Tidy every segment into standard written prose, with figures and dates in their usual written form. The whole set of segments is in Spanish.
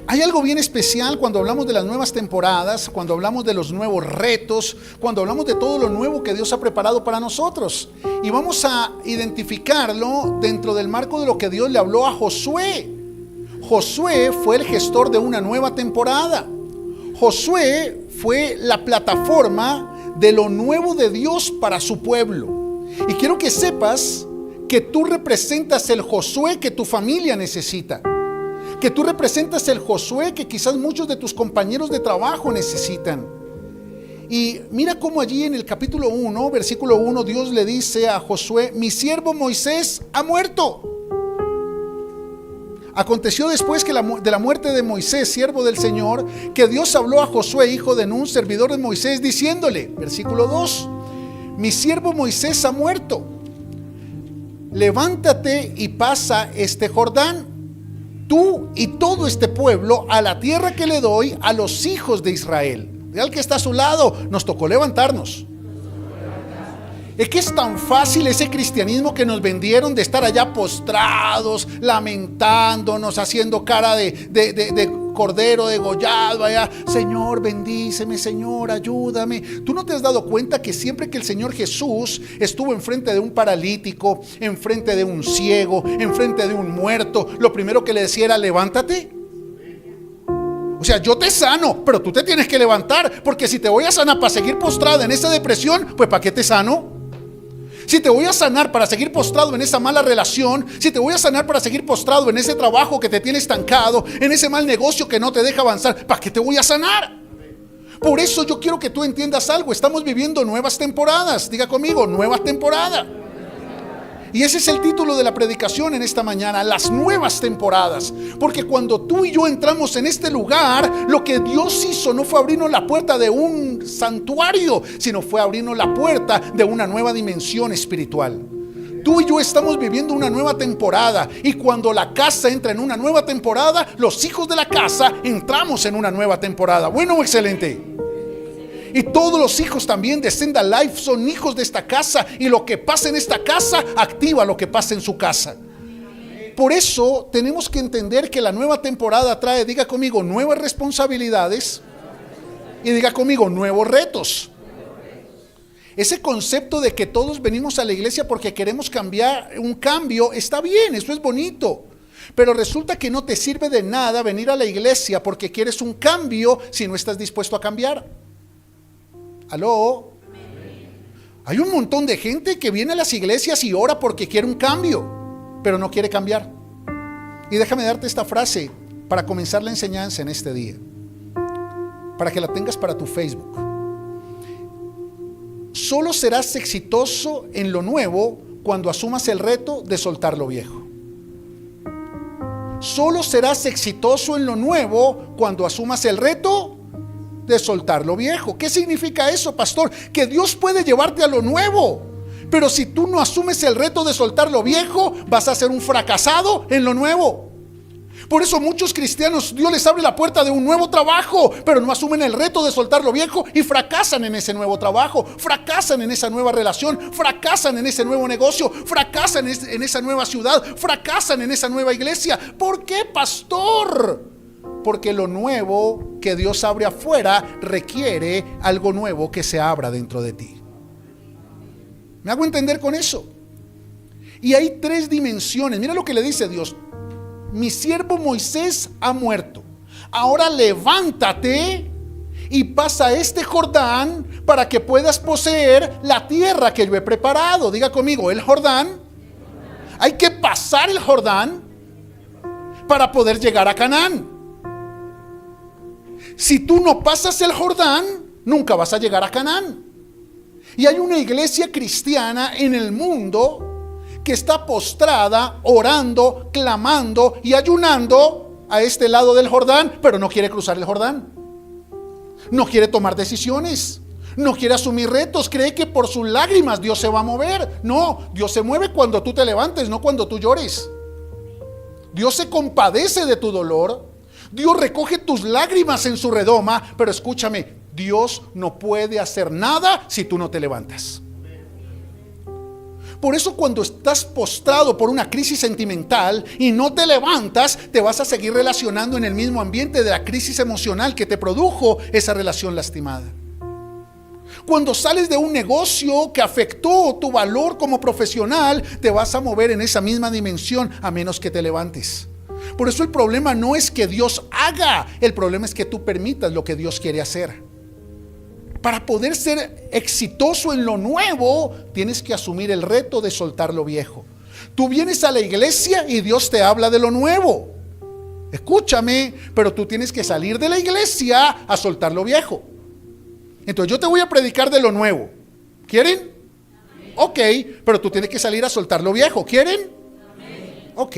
Hay algo bien especial cuando hablamos de las nuevas temporadas, cuando hablamos de los nuevos retos, cuando hablamos de todo lo nuevo que Dios ha preparado para nosotros. Y vamos a identificarlo dentro del marco de lo que Dios le habló a Josué. Josué fue el gestor de una nueva temporada. Josué fue la plataforma de lo nuevo de Dios para su pueblo. Y quiero que sepas que tú representas el Josué que tu familia necesita. Que tú representas el Josué que quizás muchos de tus compañeros de trabajo necesitan. Y mira cómo allí en el capítulo 1, versículo 1, Dios le dice a Josué: mi siervo Moisés ha muerto. Aconteció después que de la muerte de Moisés, siervo del Señor, que Dios habló a Josué, hijo de Nun, servidor de Moisés, diciéndole, versículo 2, mi siervo Moisés ha muerto. Levántate y pasa este Jordán, tú y todo este pueblo, a la tierra que le doy a los hijos de Israel. Ve al que está a su lado, nos tocó levantarnos. Es que es tan fácil ese cristianismo que nos vendieron de estar allá postrados, lamentándonos, haciendo cara de cordero degollado allá. Señor, bendíceme, Señor, ayúdame. ¿Tú no te has dado cuenta que siempre que el Señor Jesús estuvo enfrente de un paralítico, enfrente de un ciego, enfrente de un muerto, lo primero que le decía era: levántate? O sea, yo te sano, pero tú te tienes que levantar, porque si te voy a sanar para seguir postrada en esa depresión, pues ¿para qué te sano? Si te voy a sanar para seguir postrado en esa mala relación, si te voy a sanar para seguir postrado en ese trabajo que te tiene estancado, en ese mal negocio que no te deja avanzar, ¿para qué te voy a sanar? Por eso yo quiero que tú entiendas algo. Estamos viviendo nuevas temporadas. Diga conmigo, nueva temporada. Y ese es el título de la predicación en esta mañana: las nuevas temporadas. Porque cuando tú y yo entramos en este lugar, lo que Dios hizo no fue abrirnos la puerta de un santuario, sino fue abrirnos la puerta de una nueva dimensión espiritual. Tú y yo estamos viviendo una nueva temporada, y cuando la casa entra en una nueva temporada, los hijos de la casa entramos en una nueva temporada. Bueno o excelente. Y todos los hijos también de Senda Life son hijos de esta casa, y lo que pasa en esta casa activa lo que pasa en su casa. Por eso tenemos que entender que la nueva temporada trae, diga conmigo, nuevas responsabilidades, y diga conmigo, nuevos retos. Ese concepto de que todos venimos a la iglesia porque queremos cambiar, un cambio, está bien, eso es bonito. Pero resulta que no te sirve de nada venir a la iglesia porque quieres un cambio si no estás dispuesto a cambiar. ¿Aló? Hay un montón de gente que viene a las iglesias y ora porque quiere un cambio, pero no quiere cambiar. Y déjame darte esta frase para comenzar la enseñanza en este día, para que la tengas para tu Facebook. Solo serás exitoso en lo nuevo cuando asumas el reto de soltar lo viejo. Solo serás exitoso en lo nuevo cuando asumas el reto de soltar lo viejo. ¿Qué significa eso, pastor? Que Dios puede llevarte a lo nuevo, pero si tú no asumes el reto de soltar lo viejo, vas a ser un fracasado en lo nuevo. Por eso muchos cristianos, Dios les abre la puerta de un nuevo trabajo, pero no asumen el reto de soltar lo viejo y fracasan en ese nuevo trabajo, fracasan en esa nueva relación, fracasan en ese nuevo negocio, fracasan en esa nueva ciudad, fracasan en esa nueva iglesia. ¿Por qué, pastor? Porque lo nuevo que Dios abre afuera requiere algo nuevo que se abra dentro de ti. ¿Me hago entender con eso? Y hay tres dimensiones. Mira lo que le dice Dios: mi siervo Moisés ha muerto. Ahora levántate y pasa este Jordán para que puedas poseer la tierra que yo he preparado. Diga conmigo, el Jordán. Hay que pasar el Jordán para poder llegar a Canaán. Si tú no pasas el Jordán, nunca vas a llegar a Canaán. Y hay una iglesia cristiana en el mundo que está postrada, orando, clamando y ayunando a este lado del Jordán, pero no quiere cruzar el Jordán. No quiere tomar decisiones. No quiere asumir retos. Cree que por sus lágrimas Dios se va a mover. No, Dios se mueve cuando tú te levantes, no cuando tú llores. Dios se compadece de tu dolor. Dios recoge tus lágrimas en su redoma, pero escúchame, Dios no puede hacer nada si tú no te levantas. Por eso cuando estás postrado por una crisis sentimental y no te levantas, te vas a seguir relacionando en el mismo ambiente de la crisis emocional que te produjo esa relación lastimada. Cuando sales de un negocio que afectó tu valor como profesional, te vas a mover en esa misma dimensión a menos que te levantes. Por eso el problema no es que Dios haga, el problema es que tú permitas lo que Dios quiere hacer. Para poder ser exitoso en lo nuevo, tienes que asumir el reto de soltar lo viejo. Tú vienes a la iglesia y Dios te habla de lo nuevo. Escúchame, pero tú tienes que salir de la iglesia a soltar lo viejo. Entonces yo te voy a predicar de lo nuevo. ¿Quieren? Ok, pero tú tienes que salir a soltar lo viejo. ¿Quieren? Ok.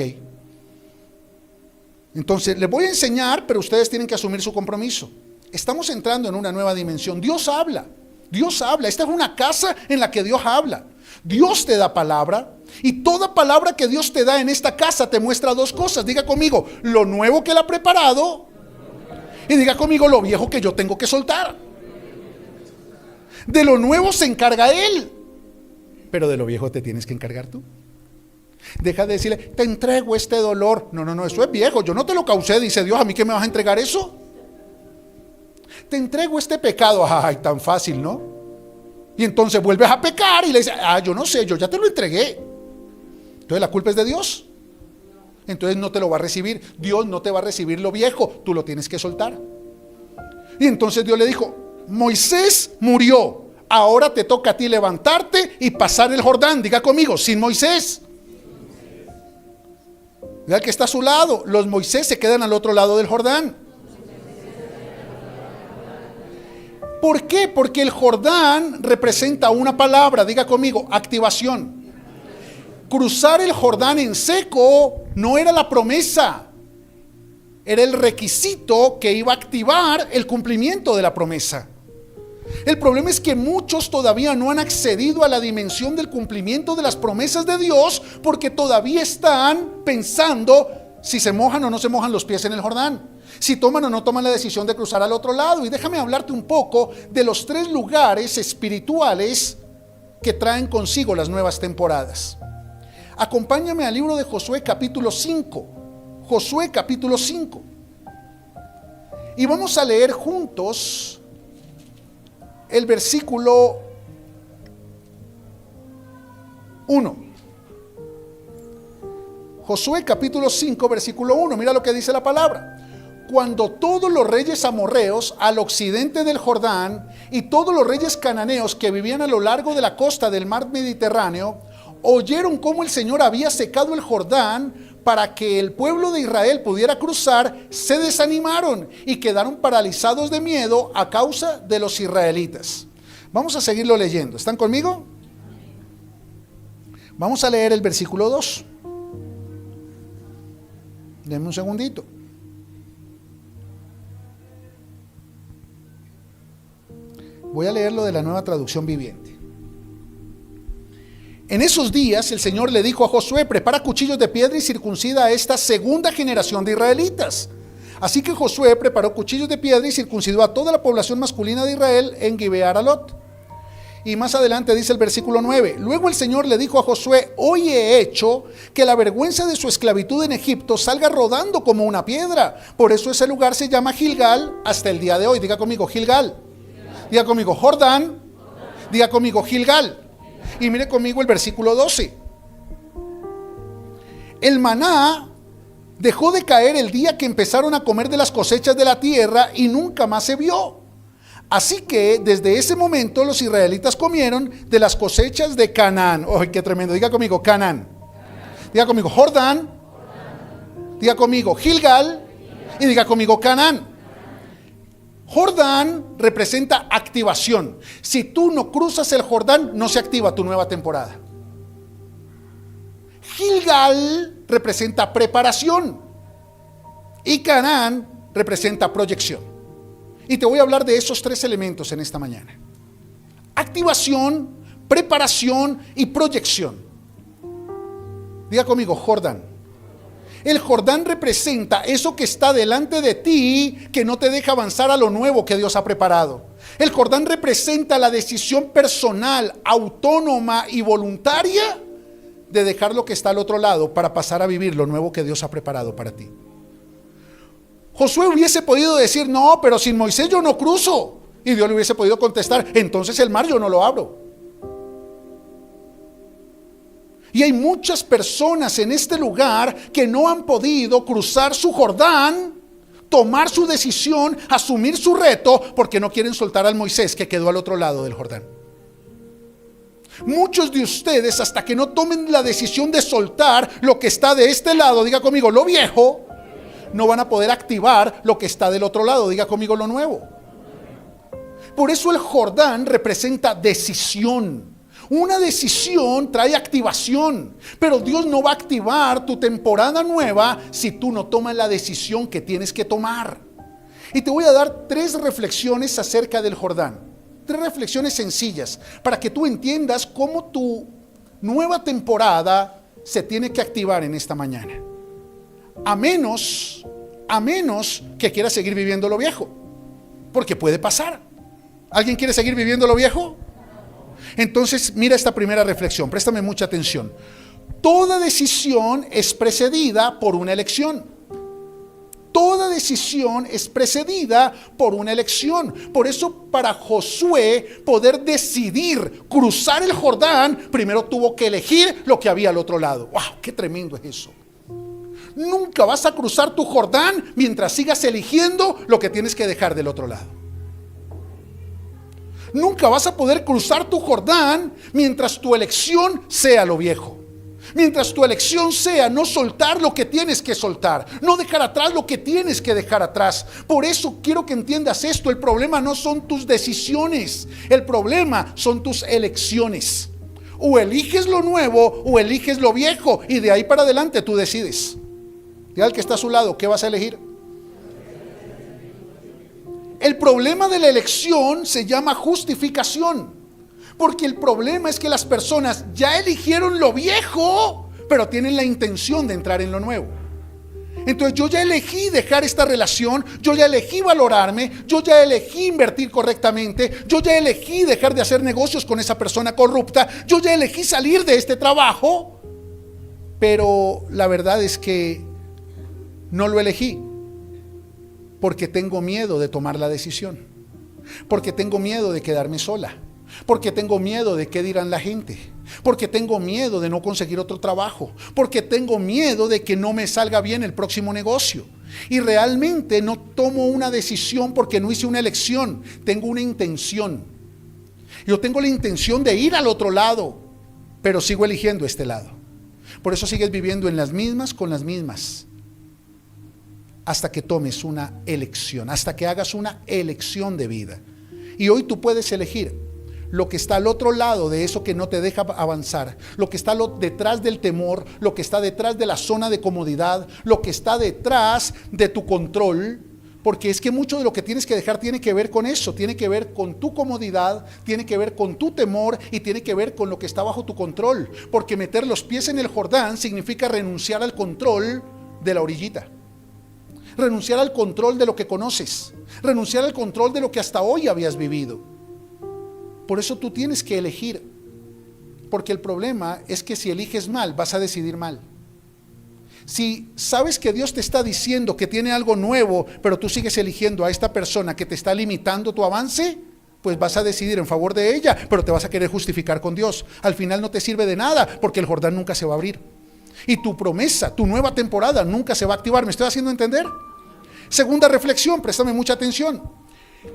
Entonces les voy a enseñar, pero ustedes tienen que asumir su compromiso. Estamos entrando en una nueva dimensión. Dios habla. Dios habla. Esta es una casa en la que Dios habla. Dios te da palabra. Y toda palabra que Dios te da en esta casa te muestra dos cosas. Diga conmigo, lo nuevo que Él ha preparado. Y diga conmigo, lo viejo que yo tengo que soltar. De lo nuevo se encarga Él, pero de lo viejo te tienes que encargar tú. Deja de decirle, te entrego este dolor. No, eso es viejo. Yo no te lo causé, dice Dios. ¿A mí qué me vas a entregar eso? Te entrego este pecado. Ay, tan fácil, ¿no? Y entonces vuelves a pecar y le dices, yo no sé, yo ya te lo entregué. Entonces la culpa es de Dios. Entonces no te lo va a recibir. Dios no te va a recibir lo viejo, tú lo tienes que soltar. Y entonces Dios le dijo, Moisés murió, ahora te toca a ti levantarte y pasar el Jordán. Diga conmigo, sin Moisés. Vea que está a su lado. Los Moisés se quedan al otro lado del Jordán. ¿Por qué? Porque el Jordán representa una palabra. Diga conmigo, activación. Cruzar el Jordán en seco no era la promesa, era el requisito que iba a activar el cumplimiento de la promesa. El problema es que muchos todavía no han accedido a la dimensión del cumplimiento de las promesas de Dios porque todavía están pensando si se mojan o no se mojan los pies en el Jordán, si toman o no toman la decisión de cruzar al otro lado. Y déjame hablarte un poco de los 3 lugares espirituales que traen consigo las nuevas temporadas. Acompáñame al libro de Josué capítulo 5. Josué capítulo 5. Y vamos a leer juntos el versículo 1. Josué capítulo 5, versículo 1. Mira lo que dice la palabra. Cuando todos los reyes amorreos al occidente del Jordán y todos los reyes cananeos que vivían a lo largo de la costa del mar Mediterráneo oyeron cómo el Señor había secado el Jordán para que el pueblo de Israel pudiera cruzar, se desanimaron y quedaron paralizados de miedo a causa de los israelitas. Vamos a seguirlo leyendo. ¿Están conmigo? Vamos a leer el versículo 2. Denme un segundito. Voy a leerlo de la Nueva Traducción Viviente. En esos días el Señor le dijo a Josué, prepara cuchillos de piedra y circuncida a esta segunda generación de israelitas. Así que Josué preparó cuchillos de piedra y circuncidó a toda la población masculina de Israel en Gibear-Alot. Y más adelante dice el versículo 9, luego el Señor le dijo a Josué, hoy he hecho que la vergüenza de su esclavitud en Egipto salga rodando como una piedra. Por eso ese lugar se llama Gilgal hasta el día de hoy. Diga conmigo, Gilgal. Diga conmigo, Jordán. Diga conmigo, Gilgal. Y mire conmigo el versículo 12. El maná dejó de caer el día que empezaron a comer de las cosechas de la tierra y nunca más se vio. Así que desde ese momento los israelitas comieron de las cosechas de Canaán. ¡Ay, qué tremendo! Diga conmigo, Canaán. Diga conmigo, Jordán. Diga conmigo, Gilgal. Y diga conmigo, Canaán. Jordán representa activación. Si tú no cruzas el Jordán, no se activa tu nueva temporada. Gilgal representa preparación. Y Canaán representa proyección. Y te voy a hablar de esos 3 elementos en esta mañana. Activación, preparación y proyección. Diga conmigo, Jordán. El Jordán representa eso que está delante de ti, que no te deja avanzar a lo nuevo que Dios ha preparado. El Jordán representa la decisión personal, autónoma y voluntaria de dejar lo que está al otro lado para pasar a vivir lo nuevo que Dios ha preparado para ti. Josué hubiese podido decir, no, pero sin Moisés yo no cruzo. Y Dios le hubiese podido contestar, entonces el mar yo no lo abro. Y hay muchas personas en este lugar que no han podido cruzar su Jordán, tomar su decisión, asumir su reto, porque no quieren soltar al Moisés que quedó al otro lado del Jordán. Muchos de ustedes, hasta que no tomen la decisión de soltar lo que está de este lado, diga conmigo, lo viejo, no van a poder activar lo que está del otro lado, diga conmigo, lo nuevo. Por eso el Jordán representa decisión. Una decisión trae activación, pero Dios no va a activar tu temporada nueva si tú no tomas la decisión que tienes que tomar. Y te voy a dar 3 reflexiones acerca del Jordán. 3 reflexiones sencillas para que tú entiendas cómo tu nueva temporada se tiene que activar en esta mañana. A menos que quieras seguir viviendo lo viejo, porque puede pasar. ¿Alguien quiere seguir viviendo lo viejo? Entonces mira esta primera reflexión, préstame mucha atención. Toda decisión es precedida por una elección. Toda decisión es precedida por una elección. Por eso para Josué poder decidir cruzar el Jordán, primero tuvo que elegir lo que había al otro lado. ¡Wow! ¡Qué tremendo es eso! Nunca vas a cruzar tu Jordán mientras sigas eligiendo lo que tienes que dejar del otro lado. Nunca vas a poder cruzar tu Jordán mientras tu elección sea lo viejo. Mientras tu elección sea no soltar lo que tienes que soltar, no dejar atrás lo que tienes que dejar atrás. Por eso quiero que entiendas esto. El problema no son tus decisiones, el problema son tus elecciones. O eliges lo nuevo o eliges lo viejo, y de ahí para adelante tú decides. Diga al que está a su lado, ¿qué vas a elegir? El problema de la elección se llama justificación, porque el problema es que las personas ya eligieron lo viejo, pero tienen la intención de entrar en lo nuevo. Entonces yo ya elegí dejar esta relación, yo ya elegí valorarme, yo ya elegí invertir correctamente, yo ya elegí dejar de hacer negocios con esa persona corrupta, yo ya elegí salir de este trabajo, pero la verdad es que no lo elegí porque tengo miedo de tomar la decisión, porque tengo miedo de quedarme sola, porque tengo miedo de qué dirán la gente, porque tengo miedo de no conseguir otro trabajo, porque tengo miedo de que no me salga bien el próximo negocio. Y realmente no tomo una decisión porque no hice una elección, tengo una intención. Yo tengo la intención de ir al otro lado, pero sigo eligiendo este lado. Por eso sigues viviendo en las mismas con las mismas, hasta que tomes una elección, hasta que hagas una elección de vida. Y hoy tú puedes elegir lo que está al otro lado de eso que no te deja avanzar, lo que está detrás del temor, lo que está detrás de la zona de comodidad, lo que está detrás de tu control, porque es que mucho de lo que tienes que dejar tiene que ver con eso, tiene que ver con tu comodidad, tiene que ver con tu temor y tiene que ver con lo que está bajo tu control, porque meter los pies en el Jordán significa renunciar al control de la orillita. Renunciar al control de lo que conoces, renunciar al control de lo que hasta hoy habías vivido. Por eso tú tienes que elegir, porque el problema es que si eliges mal, vas a decidir mal. Si sabes que Dios te está diciendo que tiene algo nuevo, pero tú sigues eligiendo a esta persona que te está limitando tu avance, pues vas a decidir en favor de ella, pero te vas a querer justificar con Dios. Al final no te sirve de nada, porque el Jordán nunca se va a abrir. Y tu promesa, tu nueva temporada nunca se va a activar. ¿Me estoy haciendo entender? Segunda reflexión, préstame mucha atención.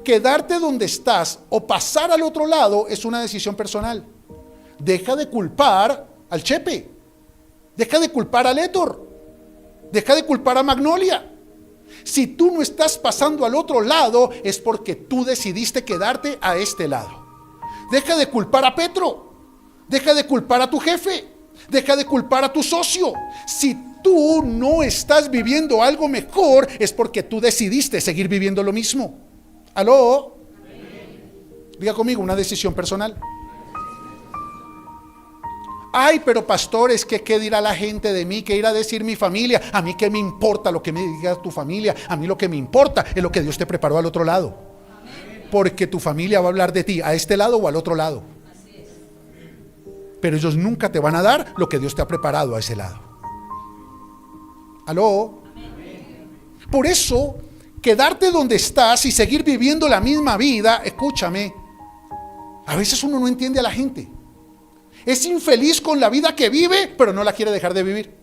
Quedarte donde estás o pasar al otro lado es una decisión personal. Deja de culpar al Chepe, deja de culpar al Héctor, deja de culpar a Magnolia. Si tú no estás pasando al otro lado es porque tú decidiste quedarte a este lado. Deja de culpar a Petro, deja de culpar a tu jefe, deja de culpar a tu socio. Si tú no estás viviendo algo mejor es porque tú decidiste seguir viviendo lo mismo. ¿Aló? Diga conmigo, una decisión personal. Ay, pero pastores, ¿qué dirá la gente de mí? ¿Qué irá a decir mi familia? A mí qué me importa lo que me diga tu familia. A mí lo que me importa es lo que Dios te preparó al otro lado. Porque tu familia va a hablar de ti, a este lado o al otro lado. pero ellos nunca te van a dar lo que Dios te ha preparado a ese lado. ¿Aló? Por eso, quedarte donde estás y seguir viviendo la misma vida, escúchame, a veces uno no entiende a la gente. Es infeliz con la vida que vive, pero no la quiere dejar de vivir.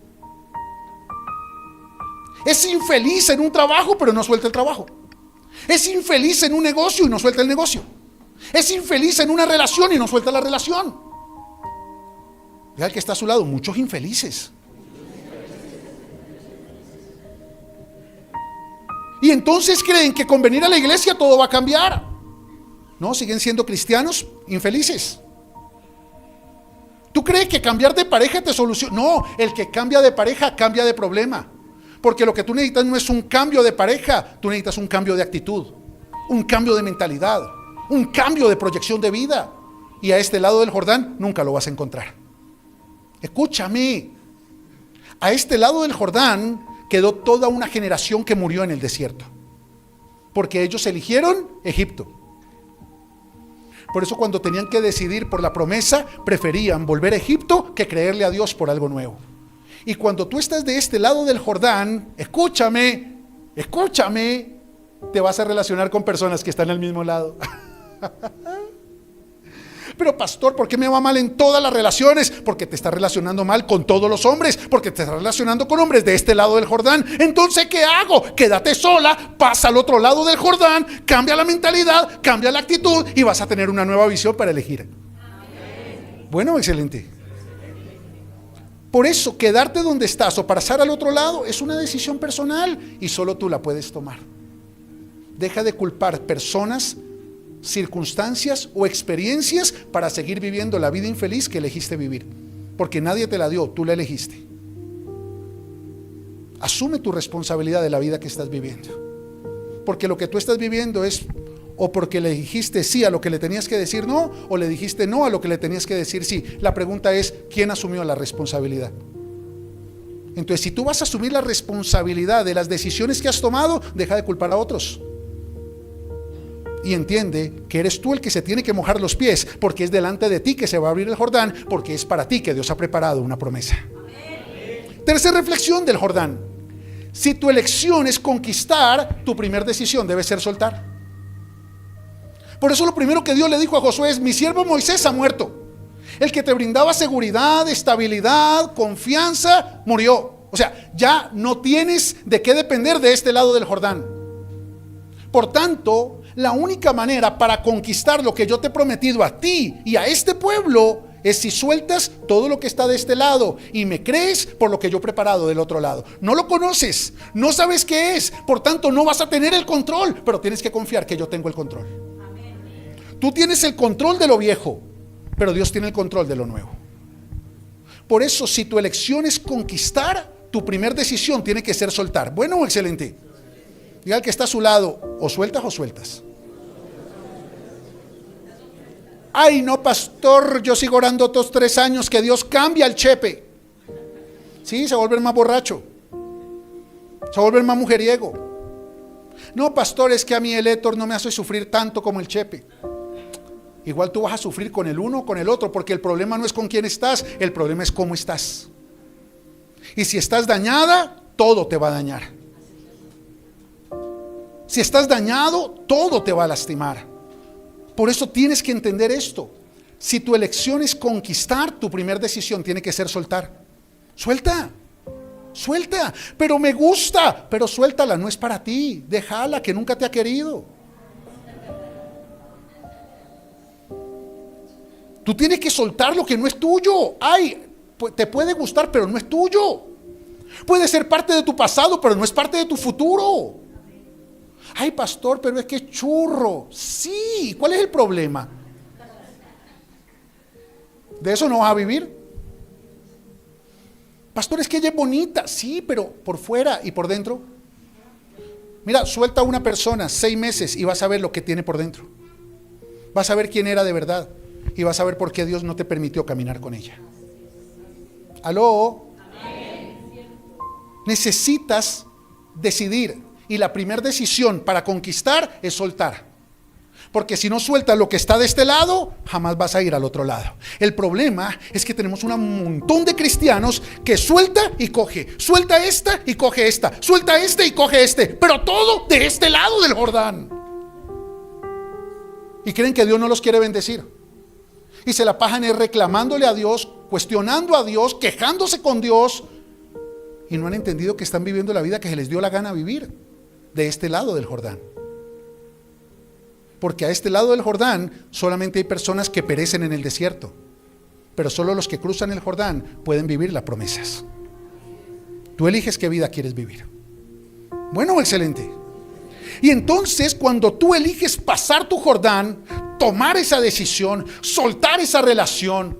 Es infeliz en un trabajo, pero no suelta el trabajo. Es infeliz en un negocio y no suelta el negocio. Es infeliz en una relación y no suelta la relación. Vea el que está a su lado, muchos infelices. Y entonces creen que con venir a la iglesia todo va a cambiar. No, siguen siendo cristianos infelices. ¿Tú crees que cambiar de pareja te soluciona? No, el que cambia de pareja cambia de problema. Porque lo que tú necesitas no es un cambio de pareja, tú necesitas un cambio de actitud, un cambio de mentalidad, un cambio de proyección de vida. Y a este lado del Jordán nunca lo vas a encontrar. Escúchame, a este lado del Jordán quedó toda una generación que murió en el desierto, porque ellos eligieron Egipto. Por eso cuando tenían que decidir por la promesa, preferían volver a Egipto que creerle a Dios por algo nuevo. Y cuando tú estás de este lado del Jordán, escúchame, te vas a relacionar con personas que están al mismo lado. Pero pastor, ¿por qué me va mal en todas las relaciones? Porque te estás relacionando mal con todos los hombres, porque te estás relacionando con hombres de este lado del Jordán. Entonces, ¿qué hago? Quédate sola, pasa al otro lado del Jordán, cambia la mentalidad, cambia la actitud y vas a tener una nueva visión para elegir. Bueno, excelente. Por eso, quedarte donde estás o pasar al otro lado es una decisión personal y solo tú la puedes tomar. Deja de culpar personas, circunstancias o experiencias para seguir viviendo la vida infeliz que elegiste vivir, porque nadie te la dio, tú la elegiste. Asume tu responsabilidad de la vida que estás viviendo, porque lo que tú estás viviendo es o porque le dijiste sí a lo que le tenías que decir no, o le dijiste no a lo que le tenías que decir sí. La pregunta es, ¿quién asumió la responsabilidad? Entonces, si tú vas a asumir la responsabilidad de las decisiones que has tomado, deja de culpar a otros. Y entiende que eres tú el que se tiene que mojar los pies, porque es delante de ti que se va a abrir el Jordán, porque es para ti que Dios ha preparado una promesa. Tercera reflexión del Jordán: si tu elección es conquistar, tu primera decisión debe ser soltar. Por eso lo primero que Dios le dijo a Josué es: mi siervo Moisés ha muerto. El que te brindaba seguridad, estabilidad, confianza, murió. O sea, ya no tienes de qué depender de este lado del Jordán. Por tanto, la única manera para conquistar lo que yo te he prometido a ti y a este pueblo es si sueltas todo lo que está de este lado y me crees por lo que yo he preparado del otro lado. No lo conoces, no sabes qué es, por tanto no vas a tener el control, pero tienes que confiar que yo tengo el control. Tú tienes el control de lo viejo, pero Dios tiene el control de lo nuevo. Por eso, si tu elección es conquistar, tu primera decisión tiene que ser soltar. Bueno, excelente. Diga al que está a su lado, o sueltas o sueltas. Ay, no, pastor, yo sigo orando otros 3 años que Dios cambia al chepe. Sí, se vuelve más borracho, se vuelve más mujeriego. No, pastor, es que a mí el Héctor no me hace sufrir tanto como el chepe. Igual tú vas a sufrir con el uno o con el otro, porque el problema no es con quién estás, el problema es cómo estás. Y si estás dañada, todo te va a dañar. Si estás dañado, todo te va a lastimar. Por eso tienes que entender esto. Si tu elección es conquistar, tu primera decisión tiene que ser soltar. Suelta. Pero me gusta, pero suéltala, no es para ti. Déjala, que nunca te ha querido. Tú tienes que soltar lo que no es tuyo. Ay, te puede gustar, pero no es tuyo. Puede ser parte de tu pasado, pero no es parte de tu futuro. Ay, pastor, pero es que es churro. Sí, ¿cuál es el problema? ¿De eso no vas a vivir? Pastor, es que ella es bonita. Sí, pero por fuera y por dentro. Mira, suelta a una persona 6 meses y vas a ver lo que tiene por dentro. Vas a ver quién era de verdad. Y vas a ver por qué Dios no te permitió caminar con ella. ¿Aló? Necesitas decidir. Y la primera decisión para conquistar es soltar. Porque si no sueltas lo que está de este lado, jamás vas a ir al otro lado. El problema es que tenemos un montón de cristianos que suelta y coge, suelta esta y coge esta, suelta este y coge este, pero todo de este lado del Jordán. Y creen que Dios no los quiere bendecir. Y se la pasan reclamándole a Dios, cuestionando a Dios, quejándose con Dios. Y no han entendido que están viviendo la vida que se les dio la gana vivir de este lado del Jordán. Porque a este lado del Jordán solamente hay personas que perecen en el desierto, pero solo los que cruzan el Jordán pueden vivir las promesas. Tú eliges qué vida quieres vivir. Bueno, excelente. Y entonces cuando tú eliges pasar tu Jordán, tomar esa decisión, soltar esa relación,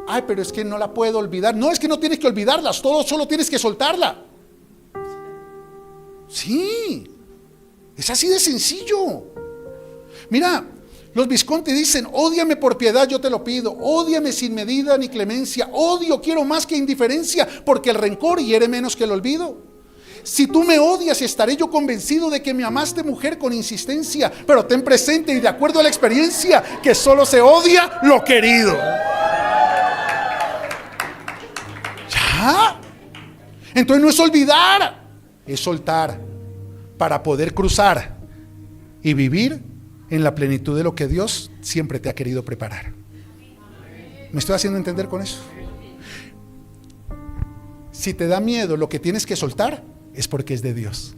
ay, pero es que no la puedo olvidar. No, es que no tienes que olvidarla, solo tienes que soltarla. Sí, es así de sencillo. Mira, los Visconti dicen: ódiame por piedad, yo te lo pido, ódiame sin medida ni clemencia, odio quiero más que indiferencia, porque el rencor hiere menos que el olvido. Si tú me odias, estaré yo convencido de que me amaste, mujer, con insistencia, pero ten presente y de acuerdo a la experiencia que solo se odia lo querido. ¿Ya? Entonces no es olvidar, es soltar para poder cruzar y vivir en la plenitud de lo que Dios siempre te ha querido preparar. ¿Me estoy haciendo entender con eso? Si te da miedo lo que tienes que soltar, es porque es de Dios.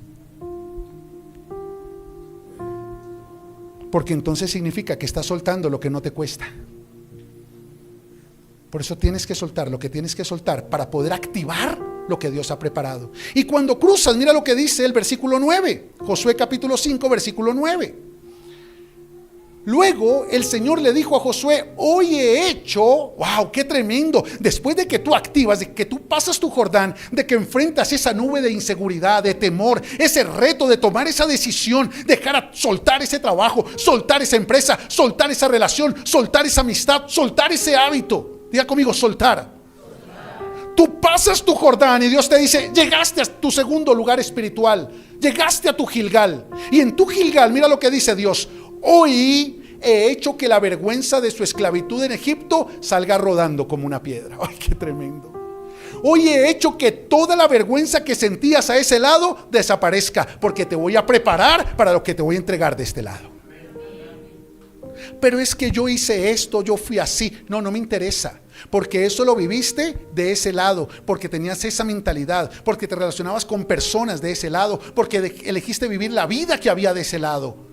Porque entonces significa que estás soltando lo que no te cuesta. Por eso tienes que soltar lo que tienes que soltar para poder activar lo que Dios ha preparado. Y cuando cruzas, mira lo que dice el versículo 9, Josué capítulo 5, versículo 9. Luego el Señor le dijo a Josué: hoy he hecho, wow, qué tremendo, después de que tú activas, de que tú pasas tu Jordán, de que enfrentas esa nube de inseguridad, de temor, ese reto de tomar esa decisión, soltar ese trabajo, soltar esa empresa, soltar esa relación, soltar esa amistad, soltar ese hábito. Diga conmigo: soltar. Tú pasas tu Jordán y Dios te dice: llegaste a tu segundo lugar espiritual, llegaste a tu Gilgal. Y en tu Gilgal, mira lo que dice Dios: hoy he hecho que la vergüenza de su esclavitud en Egipto salga rodando como una piedra. Ay, qué tremendo. Hoy he hecho que toda la vergüenza que sentías a ese lado desaparezca, porque te voy a preparar para lo que te voy a entregar de este lado. Pero es que yo hice esto, yo fui así. No me interesa, porque eso lo viviste de ese lado, porque tenías esa mentalidad, porque te relacionabas con personas de ese lado, porque elegiste vivir la vida que había de ese lado.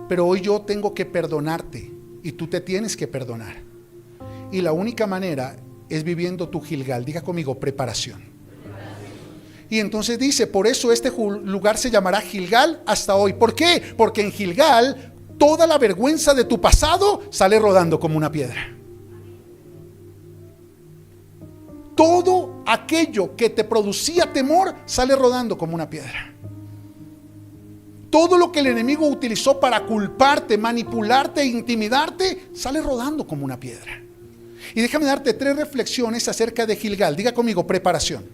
Pero hoy yo tengo que perdonarte y tú te tienes que perdonar. Y la única manera es viviendo tu Gilgal. Diga conmigo: preparación. Y entonces dice: por eso este lugar se llamará Gilgal hasta hoy. ¿Por qué? Porque en Gilgal toda la vergüenza de tu pasado sale rodando como una piedra. Todo aquello que te producía temor sale rodando como una piedra. Todo lo que el enemigo utilizó para culparte, manipularte e intimidarte sale rodando como una piedra. Y déjame darte 3 reflexiones acerca de Gilgal. Diga conmigo: preparación.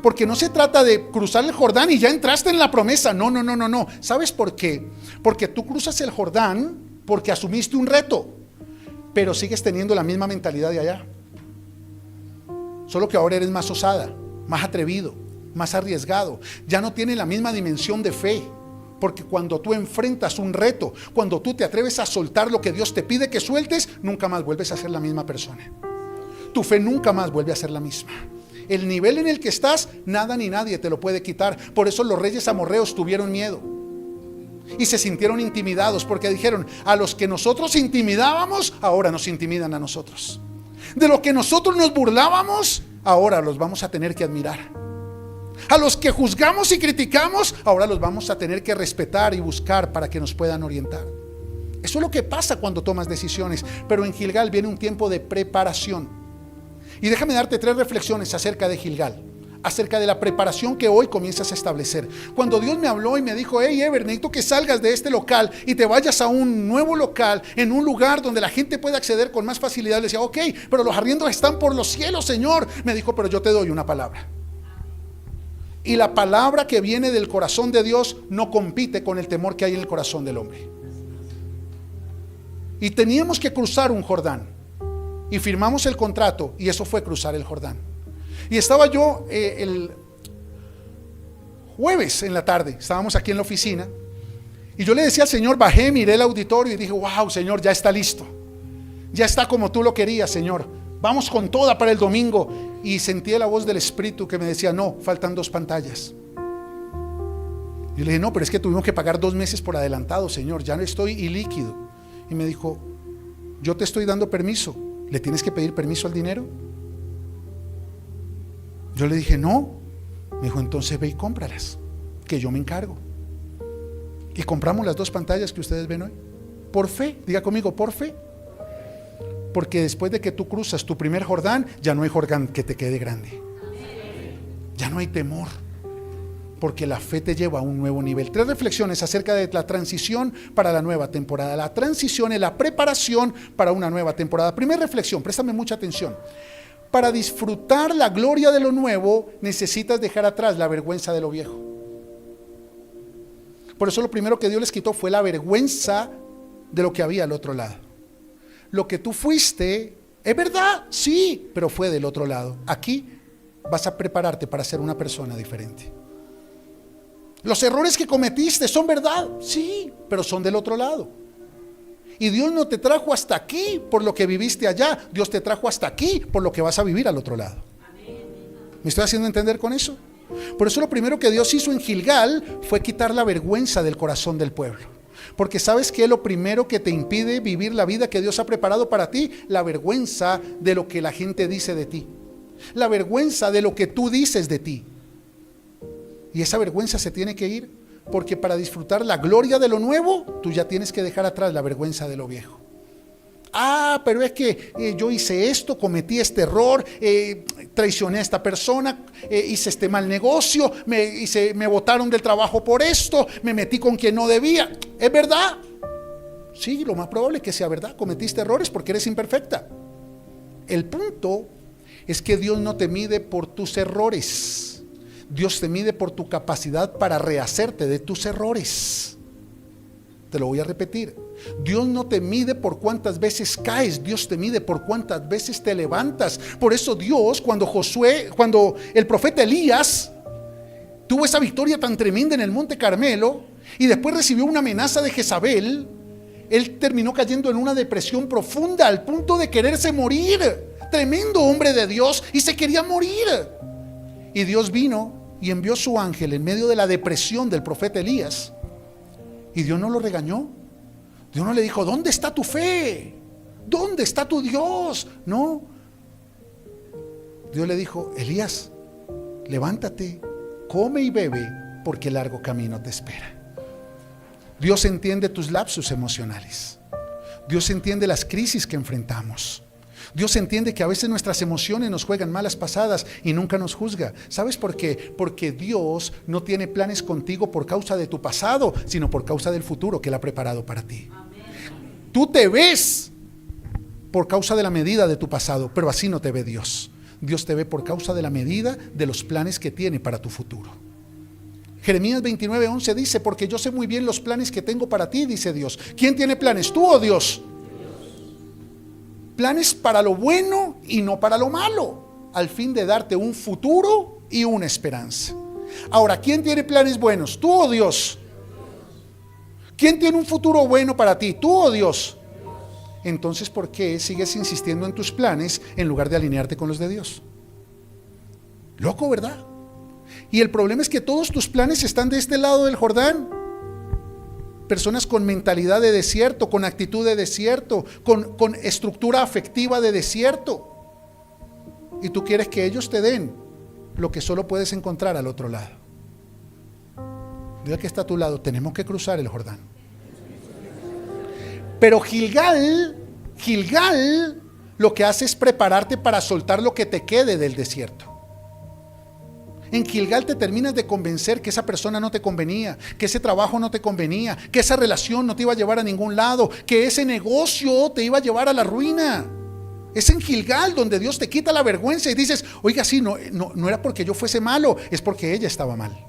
Porque no se trata de cruzar el Jordán y ya entraste en la promesa. No. ¿Sabes por qué? Porque tú cruzas el Jordán porque asumiste un reto, pero sigues teniendo la misma mentalidad de allá. Solo que ahora eres más osada, más atrevido, más arriesgado. Ya no tiene la misma dimensión de fe, porque cuando tú enfrentas un reto, cuando tú te atreves a soltar lo que Dios te pide que sueltes, nunca más vuelves a ser la misma persona. Tu fe nunca más vuelve a ser la misma. El nivel en el que estás, nada ni nadie te lo puede quitar. Por eso los reyes amorreos tuvieron miedo y se sintieron intimidados, porque dijeron: a los que nosotros intimidábamos, ahora nos intimidan a nosotros. De lo que nosotros nos burlábamos, ahora los vamos a tener que admirar. A los que juzgamos y criticamos, ahora los vamos a tener que respetar y buscar para que nos puedan orientar. Eso es lo que pasa cuando tomas decisiones. Pero en Gilgal viene un tiempo de preparación. Y déjame darte 3 reflexiones acerca de Gilgal, acerca de la preparación que hoy comienzas a establecer. Cuando Dios me habló y me dijo: hey Ever, necesito que salgas de este local y te vayas a un nuevo local, en un lugar donde la gente pueda acceder con más facilidad. Le decía: ok, pero los arriendos están por los cielos, Señor. Me dijo: pero yo te doy una palabra. Y la palabra que viene del corazón de Dios no compite con el temor que hay en el corazón del hombre. y teníamos que cruzar un Jordán. Y firmamos el contrato y eso fue cruzar el Jordán. Y estaba yo el jueves en la tarde, estábamos aquí en la oficina y yo le decía al Señor, bajé, miré el auditorio y dije, wow, Señor, ya está listo. Ya está como tú lo querías, Señor. Vamos con toda para el domingo. Y sentí la voz del Espíritu que me decía, no, faltan 2 pantallas. Yo le dije, no, pero es que tuvimos que pagar 2 meses por adelantado, Señor, ya no estoy ilíquido. Y me dijo, yo te estoy dando permiso, ¿le tienes que pedir permiso al dinero? Yo le dije, no. Me dijo, entonces ve y cómpralas, que yo me encargo. Y compramos las 2 pantallas que ustedes ven hoy. Por fe, diga conmigo, por fe. Porque después de que tú cruzas tu primer Jordán, ya no hay Jordán que te quede grande. Ya no hay temor, porque la fe te lleva a un nuevo nivel. 3 reflexiones acerca de la transición para la nueva temporada. La transición es la preparación para una nueva temporada. Primera reflexión, préstame mucha atención. Para disfrutar la gloria de lo nuevo, necesitas dejar atrás la vergüenza de lo viejo. Por eso lo primero que Dios les quitó fue la vergüenza de lo que había al otro lado. Lo que tú fuiste, ¿es verdad? Sí, pero fue del otro lado. Aquí vas a prepararte para ser una persona diferente. Los errores que cometiste son verdad, sí, pero son del otro lado. Y Dios no te trajo hasta aquí por lo que viviste allá. Dios te trajo hasta aquí por lo que vas a vivir al otro lado. ¿Me estoy haciendo entender con eso? Por eso lo primero que Dios hizo en Gilgal fue quitar la vergüenza del corazón del pueblo. Porque ¿sabes qué es lo primero que te impide vivir la vida que Dios ha preparado para ti? La vergüenza de lo que la gente dice de ti. La vergüenza de lo que tú dices de ti. Y esa vergüenza se tiene que ir, porque para disfrutar la gloria de lo nuevo, tú ya tienes que dejar atrás la vergüenza de lo viejo. Ah, pero es que yo hice esto, cometí este error, traicioné a esta persona, hice este mal negocio, me botaron del trabajo por esto, me metí con quien no debía. ¿Es verdad? Sí, lo más probable es que sea verdad. Cometiste errores porque eres imperfecta. El punto es que Dios no te mide por tus errores. Dios te mide por tu capacidad para rehacerte de tus errores. Te lo voy a repetir. Dios no te mide por cuántas veces caes, Dios te mide por cuántas veces te levantas. Por eso Dios, cuando el profeta Elías tuvo esa victoria tan tremenda en el Monte Carmelo y después recibió una amenaza de Jezabel, él terminó cayendo en una depresión profunda al punto de quererse morir. Tremendo hombre de Dios, y se quería morir. Y Dios vino y envió su ángel en medio de la depresión del profeta Elías. Y Dios no lo regañó. Dios no le dijo, ¿dónde está tu fe? ¿Dónde está tu Dios? No. Dios le dijo, Elías, levántate, come y bebe, porque largo camino te espera. Dios entiende tus lapsus emocionales. Dios entiende las crisis que enfrentamos. Dios entiende que a veces nuestras emociones nos juegan malas pasadas y nunca nos juzga. ¿Sabes por qué? Porque Dios no tiene planes contigo por causa de tu pasado, sino por causa del futuro que Él ha preparado para ti. Amén. Tú te ves por causa de la medida de tu pasado, pero así no te ve Dios. Dios te ve por causa de la medida de los planes que tiene para tu futuro. Jeremías 29:11 dice, porque yo sé muy bien los planes que tengo para ti, dice Dios. ¿Quién tiene planes? ¿Tú o Dios? Planes para lo bueno y no para lo malo, al fin de darte un futuro y una esperanza. Ahora, ¿quién tiene planes buenos? ¿Tú o Dios? ¿Quién tiene un futuro bueno para ti? ¿Tú o Dios? Entonces, ¿por qué sigues insistiendo en tus planes en lugar de alinearte con los de Dios? Loco, ¿verdad? Y el problema es que todos tus planes están de este lado del Jordán. Personas con mentalidad de desierto, con actitud de desierto, con estructura afectiva de desierto. Y tú quieres que ellos te den lo que solo puedes encontrar al otro lado. Diga que está a tu lado, tenemos que cruzar el Jordán. Pero Gilgal lo que hace es prepararte para soltar lo que te quede del desierto. En Gilgal te terminas de convencer que esa persona no te convenía, que ese trabajo no te convenía, que esa relación no te iba a llevar a ningún lado, que ese negocio te iba a llevar a la ruina. Es en Gilgal donde Dios te quita la vergüenza y dices, oiga, sí, no era porque yo fuese malo, es porque ella estaba mal.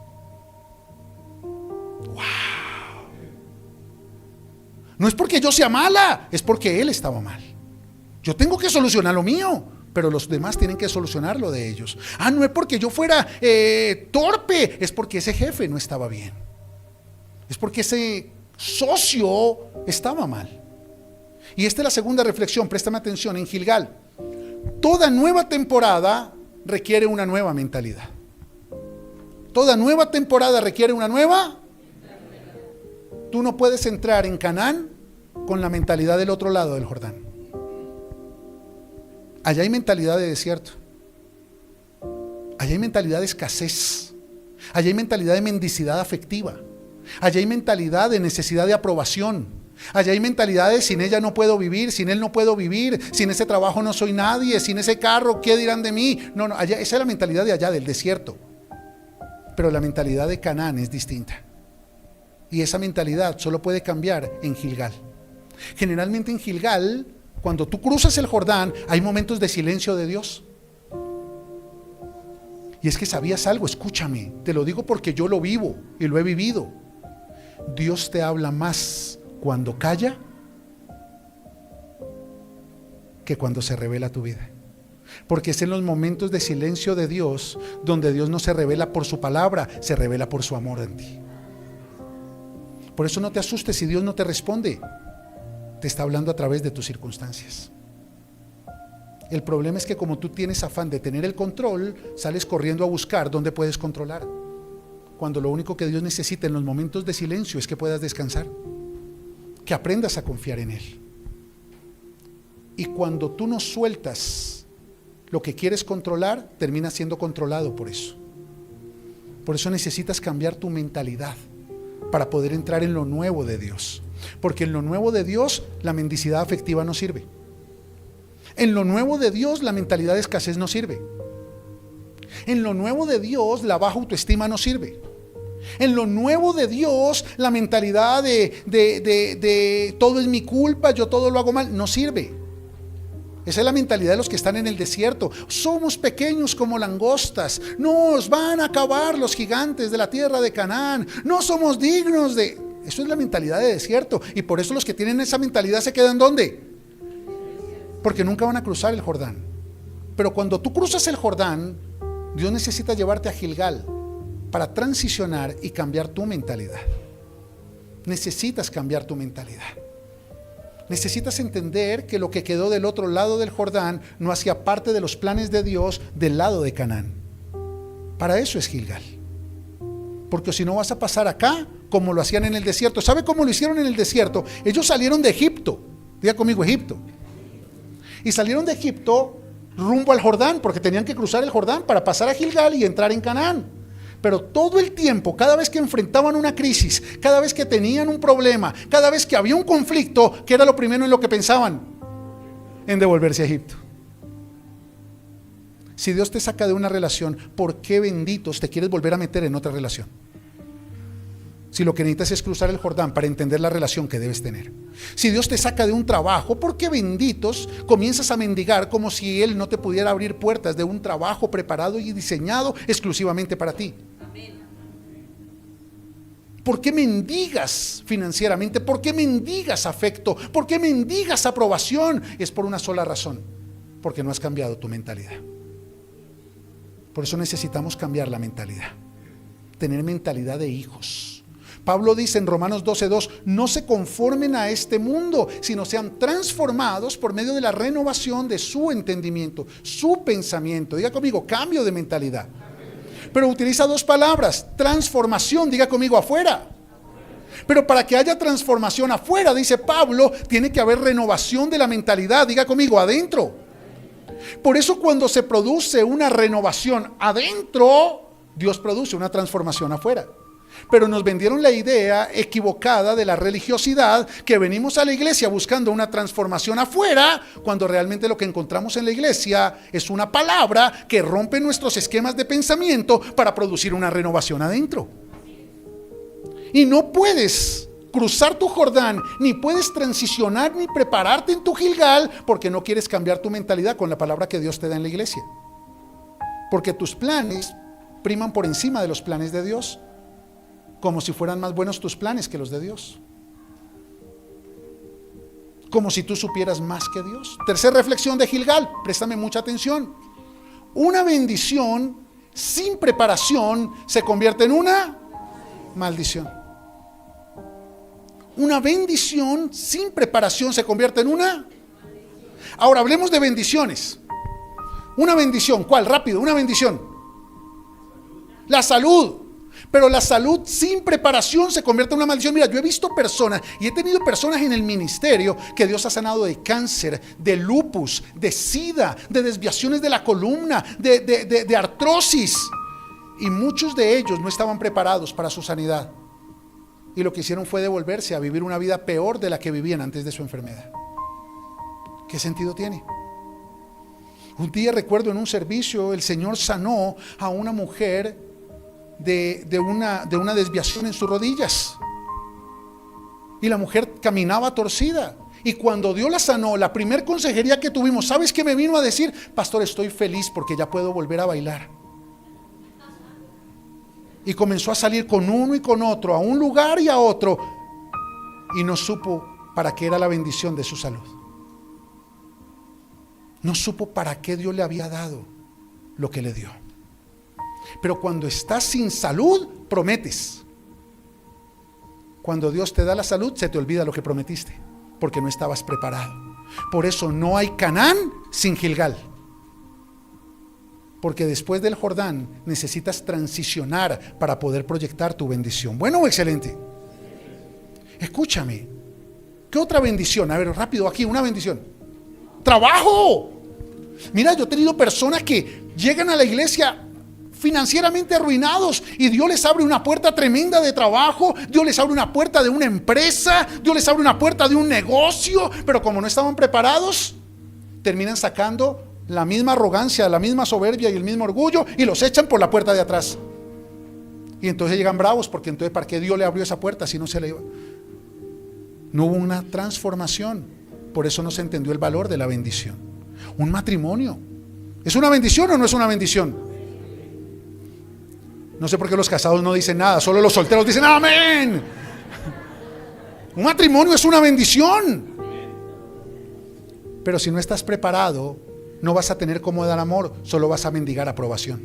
¡Wow! No es porque yo sea mala, es porque él estaba mal. Yo tengo que solucionar lo mío, pero los demás tienen que solucionar lo de ellos. No es porque yo fuera torpe, es porque ese jefe no estaba bien. Es porque ese socio estaba mal. Y esta es la segunda reflexión, préstame atención, en Gilgal. Toda nueva temporada requiere una nueva mentalidad. Toda nueva temporada requiere una nueva. Tú no puedes entrar en Canaán con la mentalidad del otro lado del Jordán. Allá hay mentalidad de desierto. Allá hay mentalidad de escasez. Allá hay mentalidad de mendicidad afectiva. Allá hay mentalidad de necesidad de aprobación. Allá hay mentalidad de sin ella no puedo vivir, sin él no puedo vivir, sin ese trabajo no soy nadie, sin ese carro, ¿qué dirán de mí? No, allá, esa es la mentalidad de allá, del desierto. Pero la mentalidad de Canaán es distinta. Y esa mentalidad solo puede cambiar en Gilgal. Generalmente en Gilgal, cuando tú cruzas el Jordán, hay momentos de silencio de Dios. Y es que sabías algo, escúchame, te lo digo porque yo lo vivo y lo he vivido. Dios te habla más cuando calla que cuando se revela tu vida. Porque es en los momentos de silencio de Dios donde Dios no se revela por su palabra, se revela por su amor en ti. Por eso no te asustes si Dios no te responde. Te está hablando a través de tus circunstancias. El problema es que como tú tienes afán de tener el control, sales corriendo a buscar dónde puedes controlar, cuando lo único que Dios necesita en los momentos de silencio es que puedas descansar, que aprendas a confiar en Él. Y cuando tú no sueltas lo que quieres controlar, terminas siendo controlado por eso. Por eso necesitas cambiar tu mentalidad para poder entrar en lo nuevo de Dios. Porque en lo nuevo de Dios la mendicidad afectiva no sirve. En lo nuevo de Dios la mentalidad de escasez no sirve. En lo nuevo de Dios la baja autoestima no sirve. En lo nuevo de Dios la mentalidad de todo es mi culpa, yo todo lo hago mal, no sirve. Esa es la mentalidad de los que están en el desierto. Somos pequeños como langostas, nos van a acabar los gigantes de la tierra de Canaán, no somos dignos de... Eso es la mentalidad de desierto. Y por eso los que tienen esa mentalidad se quedan ¿dónde? Porque nunca van a cruzar el Jordán. Pero cuando tú cruzas el Jordán, Dios necesita llevarte a Gilgal para transicionar y cambiar tu mentalidad. Necesitas cambiar tu mentalidad. Necesitas entender que lo que quedó del otro lado del Jordán no hacía parte de los planes de Dios del lado de Canaán. Para eso es Gilgal. Porque si no vas a pasar acá como lo hacían en el desierto. ¿Sabe cómo lo hicieron en el desierto? Ellos salieron de Egipto. Diga conmigo, Egipto. Y salieron de Egipto rumbo al Jordán, porque tenían que cruzar el Jordán para pasar a Gilgal y entrar en Canaán. Pero todo el tiempo, cada vez que enfrentaban una crisis, cada vez que tenían un problema, cada vez que había un conflicto, ¿qué era lo primero en lo que pensaban? En devolverse a Egipto. Si Dios te saca de una relación, ¿por qué benditos te quieres volver a meter en otra relación? Si lo que necesitas es cruzar el Jordán para entender la relación que debes tener. Si Dios te saca de un trabajo, ¿por qué benditos comienzas a mendigar como si Él no te pudiera abrir puertas de un trabajo preparado y diseñado exclusivamente para ti? ¿Por qué mendigas financieramente? ¿Por qué mendigas afecto? ¿Por qué mendigas aprobación? Es por una sola razón, porque no has cambiado tu mentalidad. Por eso necesitamos cambiar la mentalidad, tener mentalidad de hijos. Pablo dice en Romanos 12:2, no se conformen a este mundo, sino sean transformados por medio de la renovación de su entendimiento, su pensamiento. Diga conmigo, cambio de mentalidad. Pero utiliza dos palabras, transformación, diga conmigo, afuera. Pero para que haya transformación afuera, dice Pablo, tiene que haber renovación de la mentalidad, diga conmigo, adentro. Por eso cuando se produce una renovación adentro, Dios produce una transformación afuera. Pero nos vendieron la idea equivocada de la religiosidad, que venimos a la iglesia buscando una transformación afuera, cuando realmente lo que encontramos en la iglesia es una palabra que rompe nuestros esquemas de pensamiento para producir una renovación adentro. Y no puedes cruzar tu Jordán, ni puedes transicionar, ni prepararte en tu Gilgal, porque no quieres cambiar tu mentalidad con la palabra que Dios te da en la iglesia. Porque tus planes priman por encima de los planes de Dios, como si fueran más buenos tus planes que los de Dios. como si tú supieras más que Dios. Tercera reflexión de Gilgal, préstame mucha atención. Una bendición sin preparación se convierte en una maldición. Una bendición sin preparación se convierte en una. Ahora hablemos de bendiciones. Una bendición, ¿cuál? Rápido, una bendición. La salud. Pero la salud sin preparación se convierte en una maldición. Mira, yo he visto personas y he tenido personas en el ministerio que Dios ha sanado de cáncer, de lupus, de sida, de desviaciones de la columna, de artrosis. Y muchos de ellos no estaban preparados para su sanidad. Y lo que hicieron fue devolverse a vivir una vida peor de la que vivían antes de su enfermedad. ¿Qué sentido tiene? Un día recuerdo en un servicio, el Señor sanó a una mujer de una desviación en sus rodillas. Y la mujer caminaba torcida. Y cuando Dios la sanó, la primer consejería que tuvimos, ¿sabes qué me vino a decir? Pastor, estoy feliz porque ya puedo volver a bailar. Y comenzó a salir con uno y con otro, a un lugar y a otro. Y no supo para qué era la bendición de su salud. No supo para qué Dios le había dado lo que le dio. Pero cuando estás sin salud, prometes. Cuando Dios te da la salud, se te olvida lo que prometiste, porque no estabas preparado. Por eso no hay Canaán sin Gilgal. Porque después del Jordán necesitas transicionar para poder proyectar tu bendición. Bueno o excelente. Escúchame. ¿Qué otra bendición? A ver, rápido aquí, una bendición. Trabajo. Mira, yo he tenido personas que llegan a la iglesia financieramente arruinados y Dios les abre una puerta tremenda de trabajo. Dios les abre una puerta de una empresa. Dios les abre una puerta de un negocio. Pero como no estaban preparados, terminan sacando la misma arrogancia, la misma soberbia y el mismo orgullo y los echan por la puerta de atrás. Y entonces llegan bravos porque entonces ¿para qué Dios le abrió esa puerta si no se le iba? No hubo una transformación. Por eso no se entendió el valor de la bendición. Un matrimonio, ¿es una bendición o no es una bendición? No sé por qué los casados no dicen nada, solo los solteros dicen amén. Un matrimonio es una bendición. Pero si no estás preparado, no vas a tener cómo dar amor, solo vas a mendigar aprobación.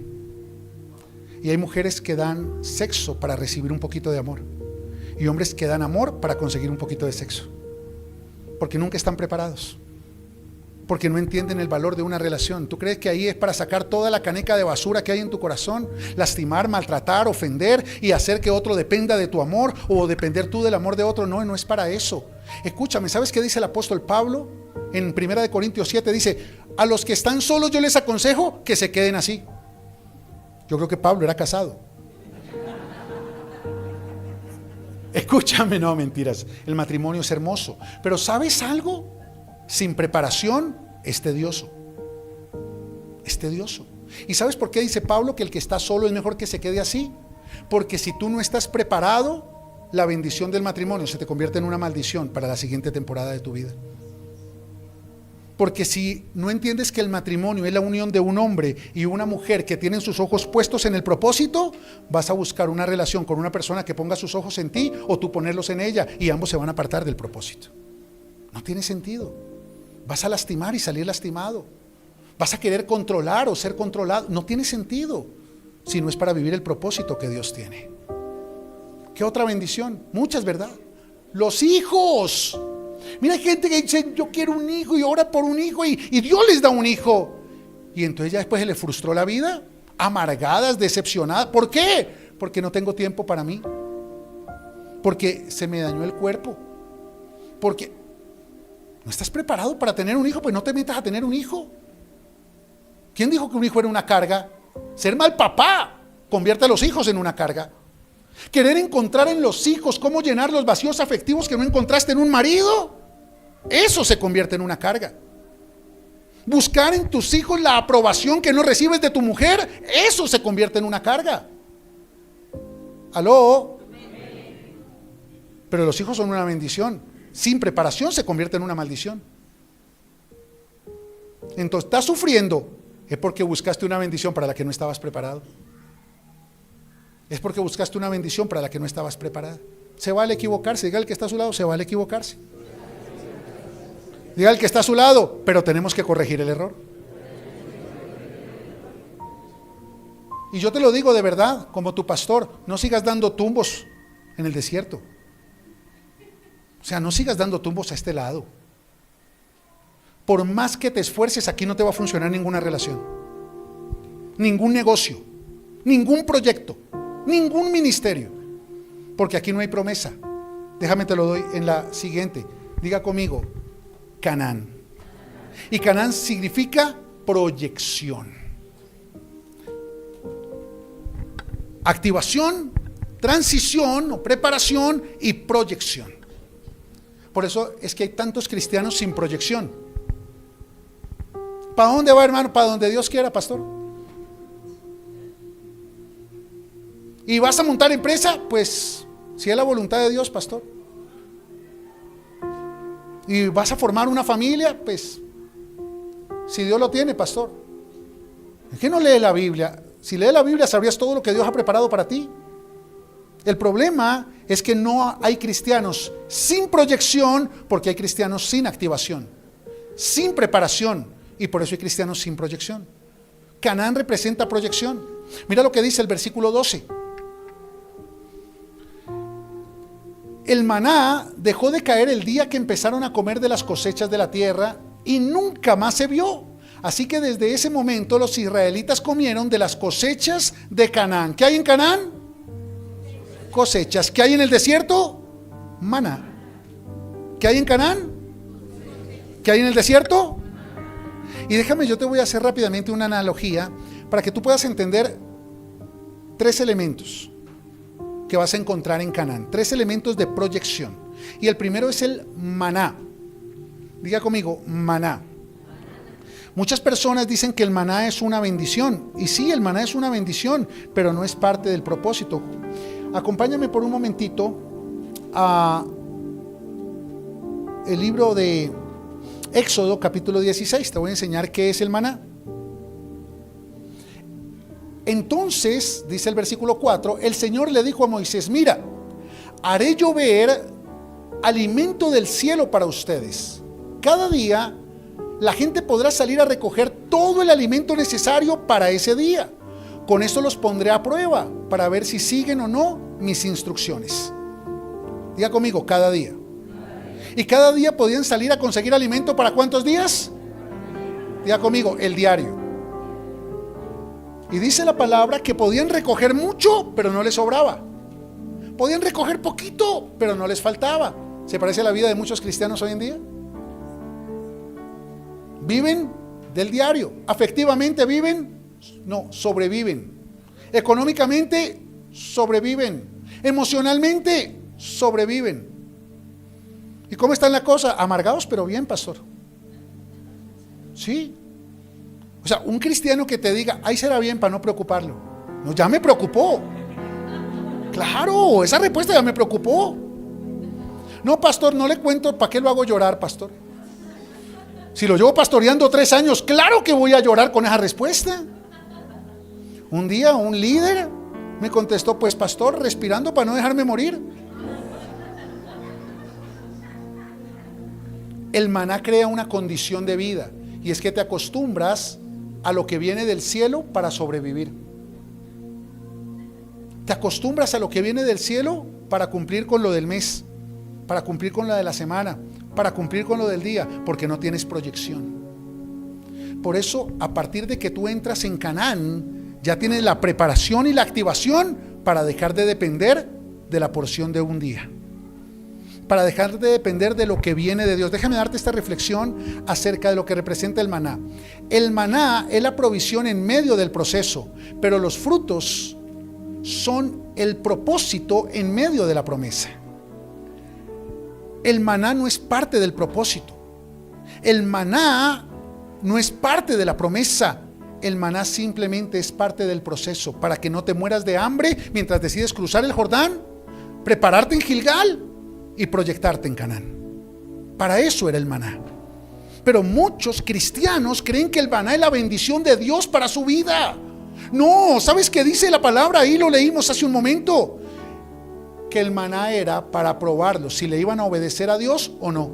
Y hay mujeres que dan sexo para recibir un poquito de amor, y hombres que dan amor para conseguir un poquito de sexo, porque nunca están preparados, porque no entienden el valor de una relación. ¿Tú crees que ahí es para sacar toda la caneca de basura que hay en tu corazón? Lastimar, maltratar, ofender y hacer que otro dependa de tu amor, o depender tú del amor de otro. No, no es para eso. Escúchame, ¿sabes qué dice el apóstol Pablo? En 1 Corintios 7 dice: a los que están solos yo les aconsejo que se queden así. Yo creo que Pablo era casado. Escúchame, no, mentiras. El matrimonio es hermoso, pero ¿sabes algo? Sin preparación es tedioso. Es tedioso. ¿Y sabes por qué dice Pablo que el que está solo es mejor que se quede así? Porque si tú no estás preparado, la bendición del matrimonio se te convierte en una maldición para la siguiente temporada de tu vida. Porque si no entiendes que el matrimonio es la unión de un hombre y una mujer que tienen sus ojos puestos en el propósito, vas a buscar una relación con una persona que ponga sus ojos en ti o tú ponerlos en ella, y ambos se van a apartar del propósito. No tiene sentido. Vas a lastimar y salir lastimado. Vas a querer controlar o ser controlado. No tiene sentido si no es para vivir el propósito que Dios tiene. ¿Qué otra bendición? Muchas, ¿verdad? Los hijos. Mira, hay gente que dice: yo quiero un hijo, y ora por un hijo, y Dios les da un hijo, y entonces ya después se le frustró la vida, amargadas, decepcionadas. ¿Por qué? Porque no tengo tiempo para mí, porque se me dañó el cuerpo, porque no estás preparado para tener un hijo. Pues no te metas a tener un hijo. ¿Quién dijo que un hijo era una carga? Ser mal papá convierte a los hijos en una carga. Querer encontrar en los hijos cómo llenar los vacíos afectivos que no encontraste en un marido, eso se convierte en una carga. Buscar en tus hijos la aprobación que no recibes de tu mujer, eso se convierte en una carga. ¿Aló? Pero los hijos son una bendición. Sin preparación se convierte en una maldición. Entonces, estás sufriendo, es porque buscaste una bendición para la que no estabas preparado. Es porque buscaste una bendición para la que no estabas preparada. Se vale equivocarse. Diga el que está a su lado: se vale equivocarse. Diga al que está a su lado, pero tenemos que corregir el error. Y yo te lo digo de verdad, como tu pastor, no sigas dando tumbos en el desierto. O sea, no sigas dando tumbos a este lado. Por más que te esfuerces, aquí no te va a funcionar ninguna relación, ningún negocio, ningún proyecto, ningún ministerio, porque aquí no hay promesa. Déjame te lo doy en la siguiente. Diga conmigo, Canaán. Y Canaán significa proyección. Activación, transición o preparación y proyección. Por eso es que hay tantos cristianos sin proyección. ¿Para dónde va, hermano? Para donde Dios quiera, pastor. ¿Y vas a montar empresa? Pues si es la voluntad de Dios, pastor. ¿Y vas a formar una familia? Pues si Dios lo tiene, pastor. ¿Es que no lee la Biblia? Si lees la Biblia sabrías todo lo que Dios ha preparado para ti. El problema es que no hay cristianos sin proyección, porque hay cristianos sin activación, sin preparación, y por eso hay cristianos sin proyección. Canaán representa proyección. Mira lo que dice el versículo 12. El maná dejó de caer el día que empezaron a comer de las cosechas de la tierra y nunca más se vio. Así que desde ese momento los israelitas comieron de las cosechas de Canaán. ¿Qué hay en Canaán? Cosechas. ¿Qué hay en el desierto? Maná. ¿Qué hay en Canaán? ¿Qué hay en el desierto? Y déjame, yo te voy a hacer rápidamente una analogía para que tú puedas entender 3 elementos que vas a encontrar en Canaán. 3 elementos de proyección. Y el primero es el maná. Diga conmigo, maná. Muchas personas dicen que el maná es una bendición. Y sí, el maná es una bendición, pero no es parte del propósito. Acompáñame por un momentito a el libro de Éxodo, capítulo 16. Te voy a enseñar qué es el maná. Entonces, dice el versículo 4, el Señor le dijo a Moisés: mira, haré llover alimento del cielo para ustedes. Cada día la gente podrá salir a recoger todo el alimento necesario para ese día. Con eso los pondré a prueba para ver si siguen o no mis instrucciones. Diga conmigo, cada día. Y cada día podían salir a conseguir alimento ¿para cuántos días? Diga conmigo, el diario. Y dice la palabra que podían recoger mucho, pero no les sobraba. Podían recoger poquito, pero no les faltaba. ¿Se parece a la vida de muchos cristianos hoy en día? Viven del diario. Afectivamente viven, no, sobreviven. Económicamente sobreviven. Emocionalmente sobreviven. ¿Y cómo está la cosa? Amargados, pero bien, pastor. Sí. O sea, un cristiano que te diga, ahí será bien para no preocuparlo. No, ya me preocupó. Claro, esa respuesta ya me preocupó. No, pastor, no le cuento, ¿para qué lo hago llorar, pastor? Si lo llevo pastoreando 3 años, claro que voy a llorar con esa respuesta. Un día un líder me contestó, pues pastor, respirando para no dejarme morir. El maná crea una condición de vida, y es que te acostumbras a lo que viene del cielo para sobrevivir. Te acostumbras a lo que viene del cielo para cumplir con lo del mes, para cumplir con lo de la semana, para cumplir con lo del día, porque no tienes proyección. Por eso, a partir de que tú entras en Canaán, ya tienes la preparación y la activación para dejar de depender de la porción de un día, para dejar de depender de lo que viene de Dios. Déjame darte esta reflexión acerca de lo que representa el maná. El maná es la provisión en medio del proceso, pero los frutos son el propósito en medio de la promesa. El maná no es parte del propósito. El maná no es parte de la promesa. El maná simplemente es parte del proceso para que no te mueras de hambre mientras decides cruzar el Jordán, prepararte en Gilgal y proyectarte en Canaán. Para eso era el maná. Pero muchos cristianos creen que el maná es la bendición de Dios para su vida. No, ¿sabes qué dice la palabra? Ahí lo leímos hace un momento. Que el maná era para probarlos si le iban a obedecer a Dios o no.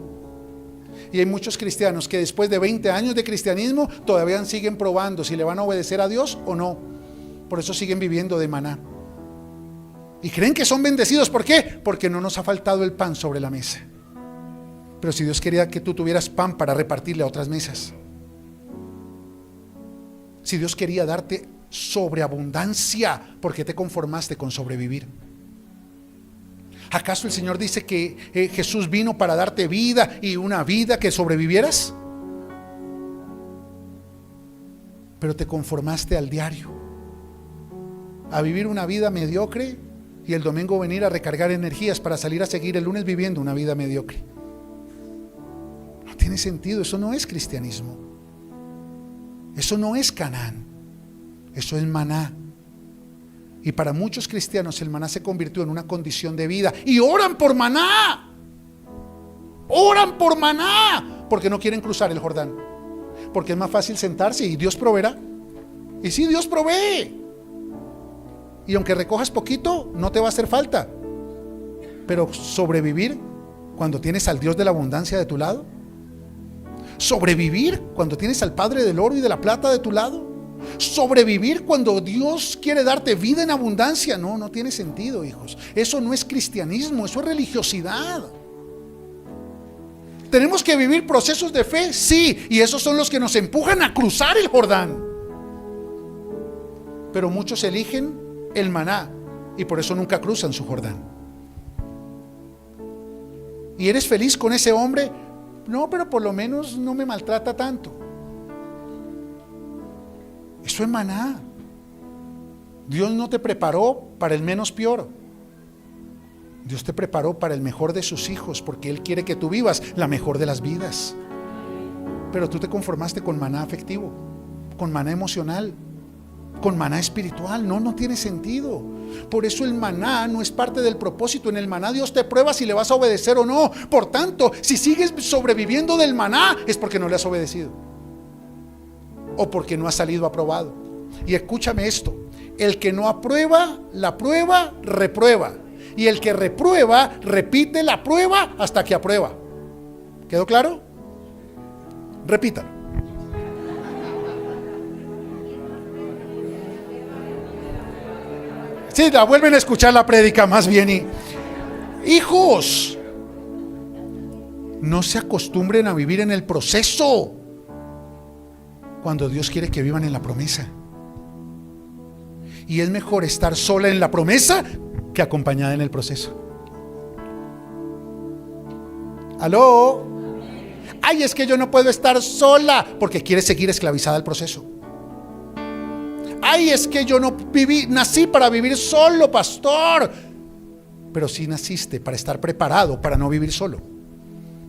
Y hay muchos cristianos que después de 20 años de cristianismo todavía siguen probando si le van a obedecer a Dios o no. Por eso siguen viviendo de maná. Y creen que son bendecidos. ¿Por qué? Porque no nos ha faltado el pan sobre la mesa. Pero si Dios quería que tú tuvieras pan para repartirle a otras mesas. Si Dios quería darte sobreabundancia, ¿por qué te conformaste con sobrevivir? ¿Acaso el Señor dice que Jesús vino para darte vida y una vida que sobrevivieras? Pero te conformaste al diario, a vivir una vida mediocre y el domingo venir a recargar energías para salir a seguir el lunes viviendo una vida mediocre. No tiene sentido, eso no es cristianismo. Eso no es Canaán, eso es maná. Y para muchos cristianos el maná se convirtió en una condición de vida. Y oran por maná. Oran por maná. Porque no quieren cruzar el Jordán. Porque es más fácil sentarse y Dios proveerá. Y sí, Dios provee. Y aunque recojas poquito, no te va a hacer falta. Pero sobrevivir cuando tienes al Dios de la abundancia de tu lado. Sobrevivir cuando tienes al Padre del oro y de la plata de tu lado. Sobrevivir cuando Dios quiere darte vida en abundancia. No tiene sentido, hijos. Eso no es cristianismo, eso es religiosidad. ¿Tenemos que vivir procesos de fe? Sí, y esos son los que nos empujan a cruzar el Jordán. Pero muchos eligen el maná y por eso nunca cruzan su Jordán. ¿Y eres feliz con ese hombre? No, pero por lo menos no me maltrata tanto. Eso es maná. Dios no te preparó para el menos peor. Dios te preparó para el mejor de sus hijos, porque Él quiere que tú vivas la mejor de las vidas. Pero tú te conformaste con maná afectivo, con maná emocional, con maná espiritual. No tiene sentido. Por eso el maná no es parte del propósito. En el maná Dios te prueba si le vas a obedecer o no. Por tanto, si sigues sobreviviendo del maná, es porque no le has obedecido o porque no has salido aprobado. Y escúchame esto: el que no aprueba la prueba, reprueba. Y el que reprueba, repite la prueba hasta que aprueba. ¿Quedó claro? Repítalo. Sí, la vuelven a escuchar la prédica más bien. Hijos, no se acostumbren a vivir en el proceso cuando Dios quiere que vivan en la promesa. Y es mejor estar sola en la promesa que acompañada en el proceso. ¿Aló? Ay, es que yo no puedo estar sola porque quiere seguir esclavizada al proceso. Ay, es que yo no nací para vivir solo, pastor. Pero sí naciste para estar preparado para no vivir solo.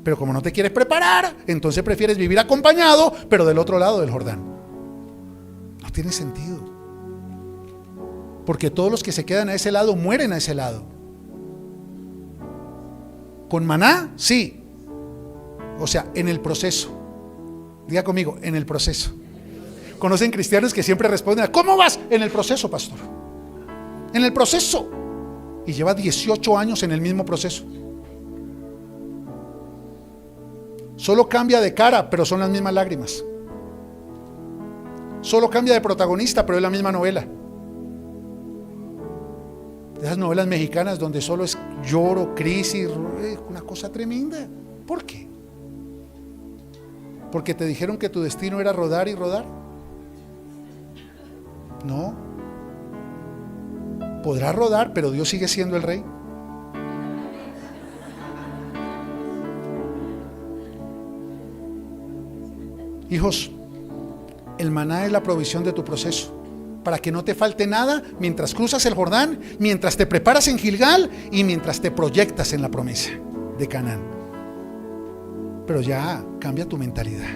Pero como no te quieres preparar, entonces prefieres vivir acompañado, pero del otro lado del Jordán. No tiene sentido. Porque todos los que se quedan a ese lado mueren a ese lado. Con maná, sí. O sea, en el proceso. Diga conmigo, en el proceso. ¿Conocen cristianos que siempre responden: ¿cómo vas? En el proceso, pastor. En el proceso. Y lleva 18 años en el mismo proceso. Solo cambia de cara, pero son las mismas lágrimas. Solo cambia de protagonista, pero es la misma novela. Esas novelas mexicanas donde solo es lloro, crisis, una cosa tremenda. ¿Por qué? ¿Porque te dijeron que tu destino era rodar y rodar? No. Podrás rodar, pero Dios sigue siendo el rey. Hijos, el maná es la provisión de tu proceso, para que no te falte nada mientras cruzas el Jordán, mientras te preparas en Gilgal y mientras te proyectas en la promesa de Canaán. Pero ya cambia tu mentalidad.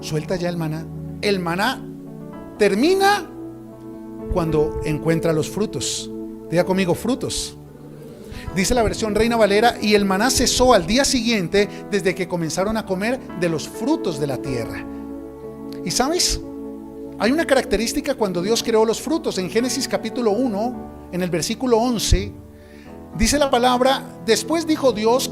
Suelta ya el maná. El maná termina cuando encuentra los frutos. Diga conmigo, frutos. Dice la versión Reina Valera: y el maná cesó al día siguiente desde que comenzaron a comer de los frutos de la tierra. ¿Y sabes? Hay una característica cuando Dios creó los frutos. En Génesis capítulo 1, en el versículo 11, dice la palabra: después dijo Dios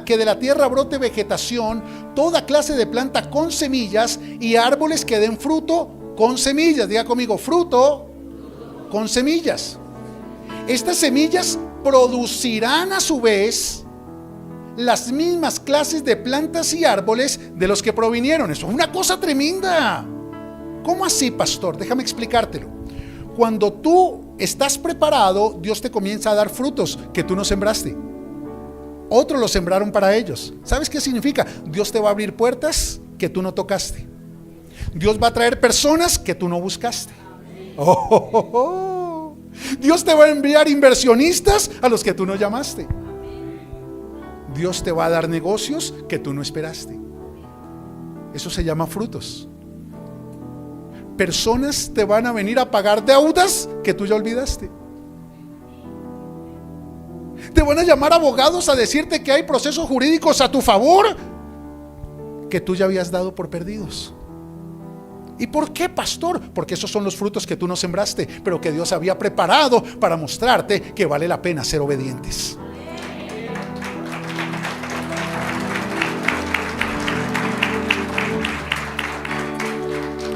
que de la tierra brote vegetación, toda clase de planta con semillas y árboles que den fruto con semillas. Diga conmigo, fruto con semillas. Estas semillas producirán a su vez las mismas clases de plantas y árboles de los que provinieron. Eso es una cosa tremenda. ¿Cómo así, pastor? Déjame explicártelo. Cuando tú estás preparado, Dios te comienza a dar frutos que tú no sembraste. Otros los sembraron para ellos. ¿Sabes qué significa? Dios te va a abrir puertas que tú no tocaste. Dios va a traer personas que tú no buscaste. Dios te va a enviar inversionistas a los que tú no llamaste. Dios te va a dar negocios que tú no esperaste. Eso se llama frutos. Personas te van a venir a pagar deudas que tú ya olvidaste. Te van a llamar abogados a decirte que hay procesos jurídicos a tu favor que tú ya habías dado por perdidos. ¿Y por qué, pastor? Porque esos son los frutos que tú no sembraste, pero que Dios había preparado para mostrarte que vale la pena ser obedientes.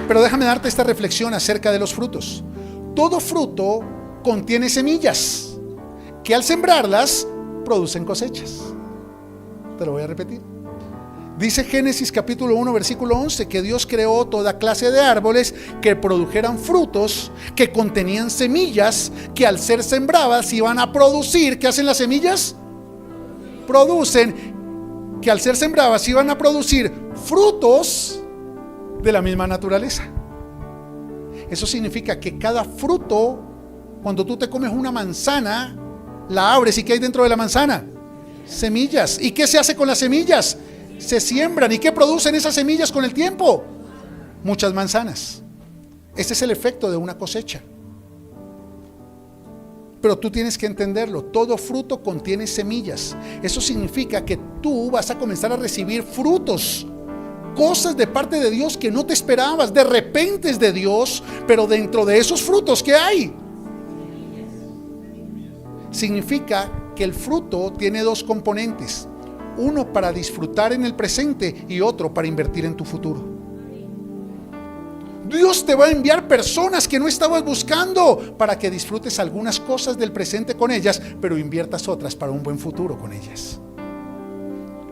Pero déjame darte esta reflexión acerca de los frutos. Todo fruto contiene semillas que al sembrarlas producen cosechas. Te lo voy a repetir. Dice Génesis capítulo 1 versículo 11 que Dios creó toda clase de árboles que produjeran frutos, que contenían semillas, que al ser sembradas iban a producir. ¿Qué hacen las semillas? Producen, que al ser sembradas iban a producir frutos de la misma naturaleza. Eso significa que cada fruto, cuando tú te comes una manzana, la abres y ¿qué hay dentro de la manzana? Semillas. ¿Y qué se hace con las semillas? Se siembran. ¿Y qué producen esas semillas con el tiempo? Muchas manzanas. Ese es el efecto de una cosecha. Pero tú tienes que entenderlo. Todo fruto contiene semillas. Eso significa que tú vas a comenzar a recibir frutos, cosas de parte de Dios que no te esperabas, de repente es de Dios, pero dentro de esos frutos, ¿qué hay? Significa que el fruto tiene dos componentes, uno para disfrutar en el presente y otro para invertir en tu futuro. Dios te va a enviar personas que no estabas buscando para que disfrutes algunas cosas del presente con ellas, pero inviertas otras para un buen futuro con ellas.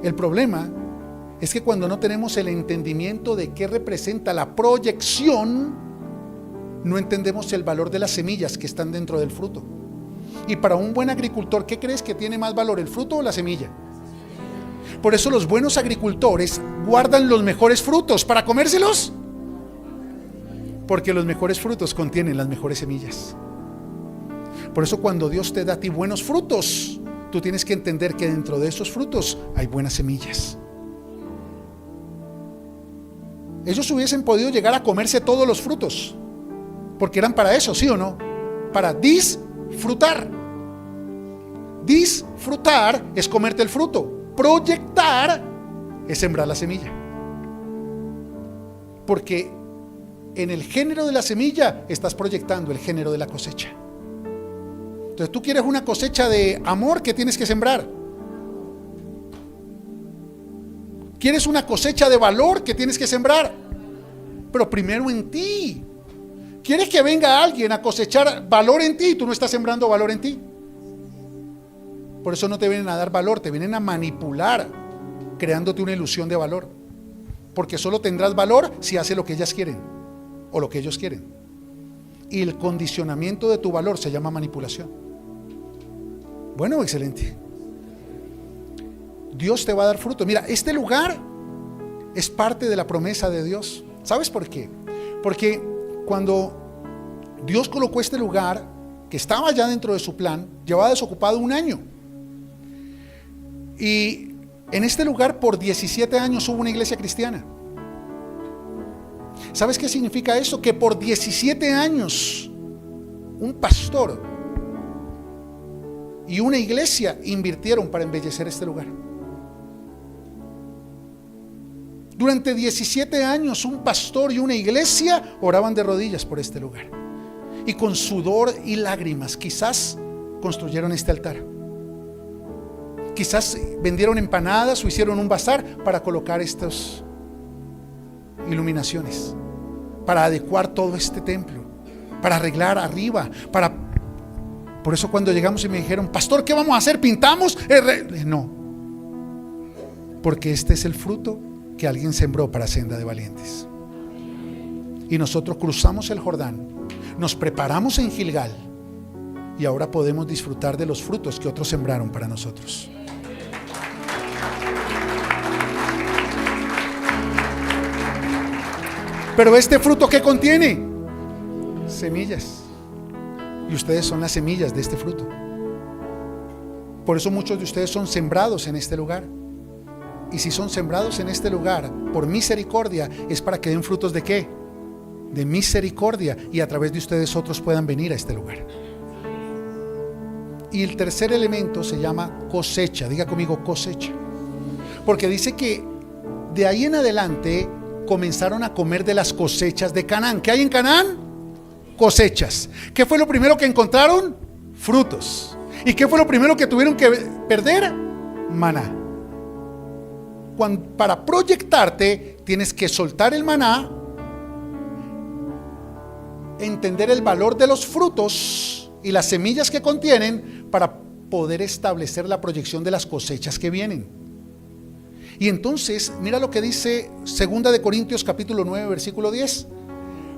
El problema es que cuando no tenemos el entendimiento de qué representa la proyección, no entendemos el valor de las semillas que están dentro del fruto. Y para un buen agricultor, ¿qué crees que tiene más valor, el fruto o la semilla? Por eso los buenos agricultores guardan los mejores frutos para comérselos, porque los mejores frutos contienen las mejores semillas. Por eso cuando Dios te da a ti buenos frutos, tú tienes que entender que dentro de esos frutos hay buenas semillas. Ellos hubiesen podido llegar a comerse todos los frutos, porque eran para eso, ¿sí o no? Para disfrutar. Disfrutar es comerte el fruto. Proyectar es sembrar la semilla. Porque en el género de la semilla estás proyectando el género de la cosecha. Entonces tú quieres una cosecha de amor, ¿qué tienes que sembrar? ¿Quieres una cosecha de valor? ¿Qué tienes que sembrar? Pero primero en ti. ¿Quieres que venga alguien a cosechar valor en ti y tú no estás sembrando valor en ti? Por eso no te vienen a dar valor, te vienen a manipular, creándote una ilusión de valor. Porque solo tendrás valor si haces lo que ellas quieren o lo que ellos quieren. Y el condicionamiento de tu valor se llama manipulación. Bueno, excelente. Dios te va a dar fruto. Mira, este lugar es parte de la promesa de Dios. ¿Sabes por qué? Porque cuando Dios colocó este lugar, que estaba ya dentro de su plan, llevaba desocupado 1 año. Y en este lugar por 17 años hubo una iglesia cristiana. ¿Sabes qué significa eso? Que por 17 años un pastor y una iglesia invirtieron para embellecer este lugar. Durante 17 años un pastor y una iglesia oraban de rodillas por este lugar. Y con sudor y lágrimas quizás construyeron este altar. Quizás vendieron empanadas o hicieron un bazar para colocar estas iluminaciones, para adecuar todo este templo, para arreglar arriba, Por eso cuando llegamos y me dijeron: pastor, ¿qué vamos a hacer? ¿Pintamos? No, porque este es el fruto que alguien sembró para Senda de Valientes. Y nosotros cruzamos el Jordán, nos preparamos en Gilgal, y ahora podemos disfrutar de los frutos que otros sembraron para nosotros. Pero este fruto, ¿qué contiene? Semillas. Y ustedes son las semillas de este fruto. Por eso muchos de ustedes son sembrados en este lugar. Y si son sembrados en este lugar por misericordia, es para que den frutos ¿de qué? De misericordia, y a través de ustedes otros puedan venir a este lugar. Y el tercer elemento se llama cosecha. Diga conmigo: cosecha. Porque dice que de ahí en adelante comenzaron a comer de las cosechas de Canaán. ¿Qué hay en Canaán? Cosechas. ¿Qué fue lo primero que encontraron? Frutos. ¿Y qué fue lo primero que tuvieron que perder? Maná. Para proyectarte tienes que soltar el maná, entender el valor de los frutos y las semillas que contienen, para poder establecer la proyección de las cosechas que vienen. Y entonces mira lo que dice 2 de Corintios capítulo 9 versículo 10: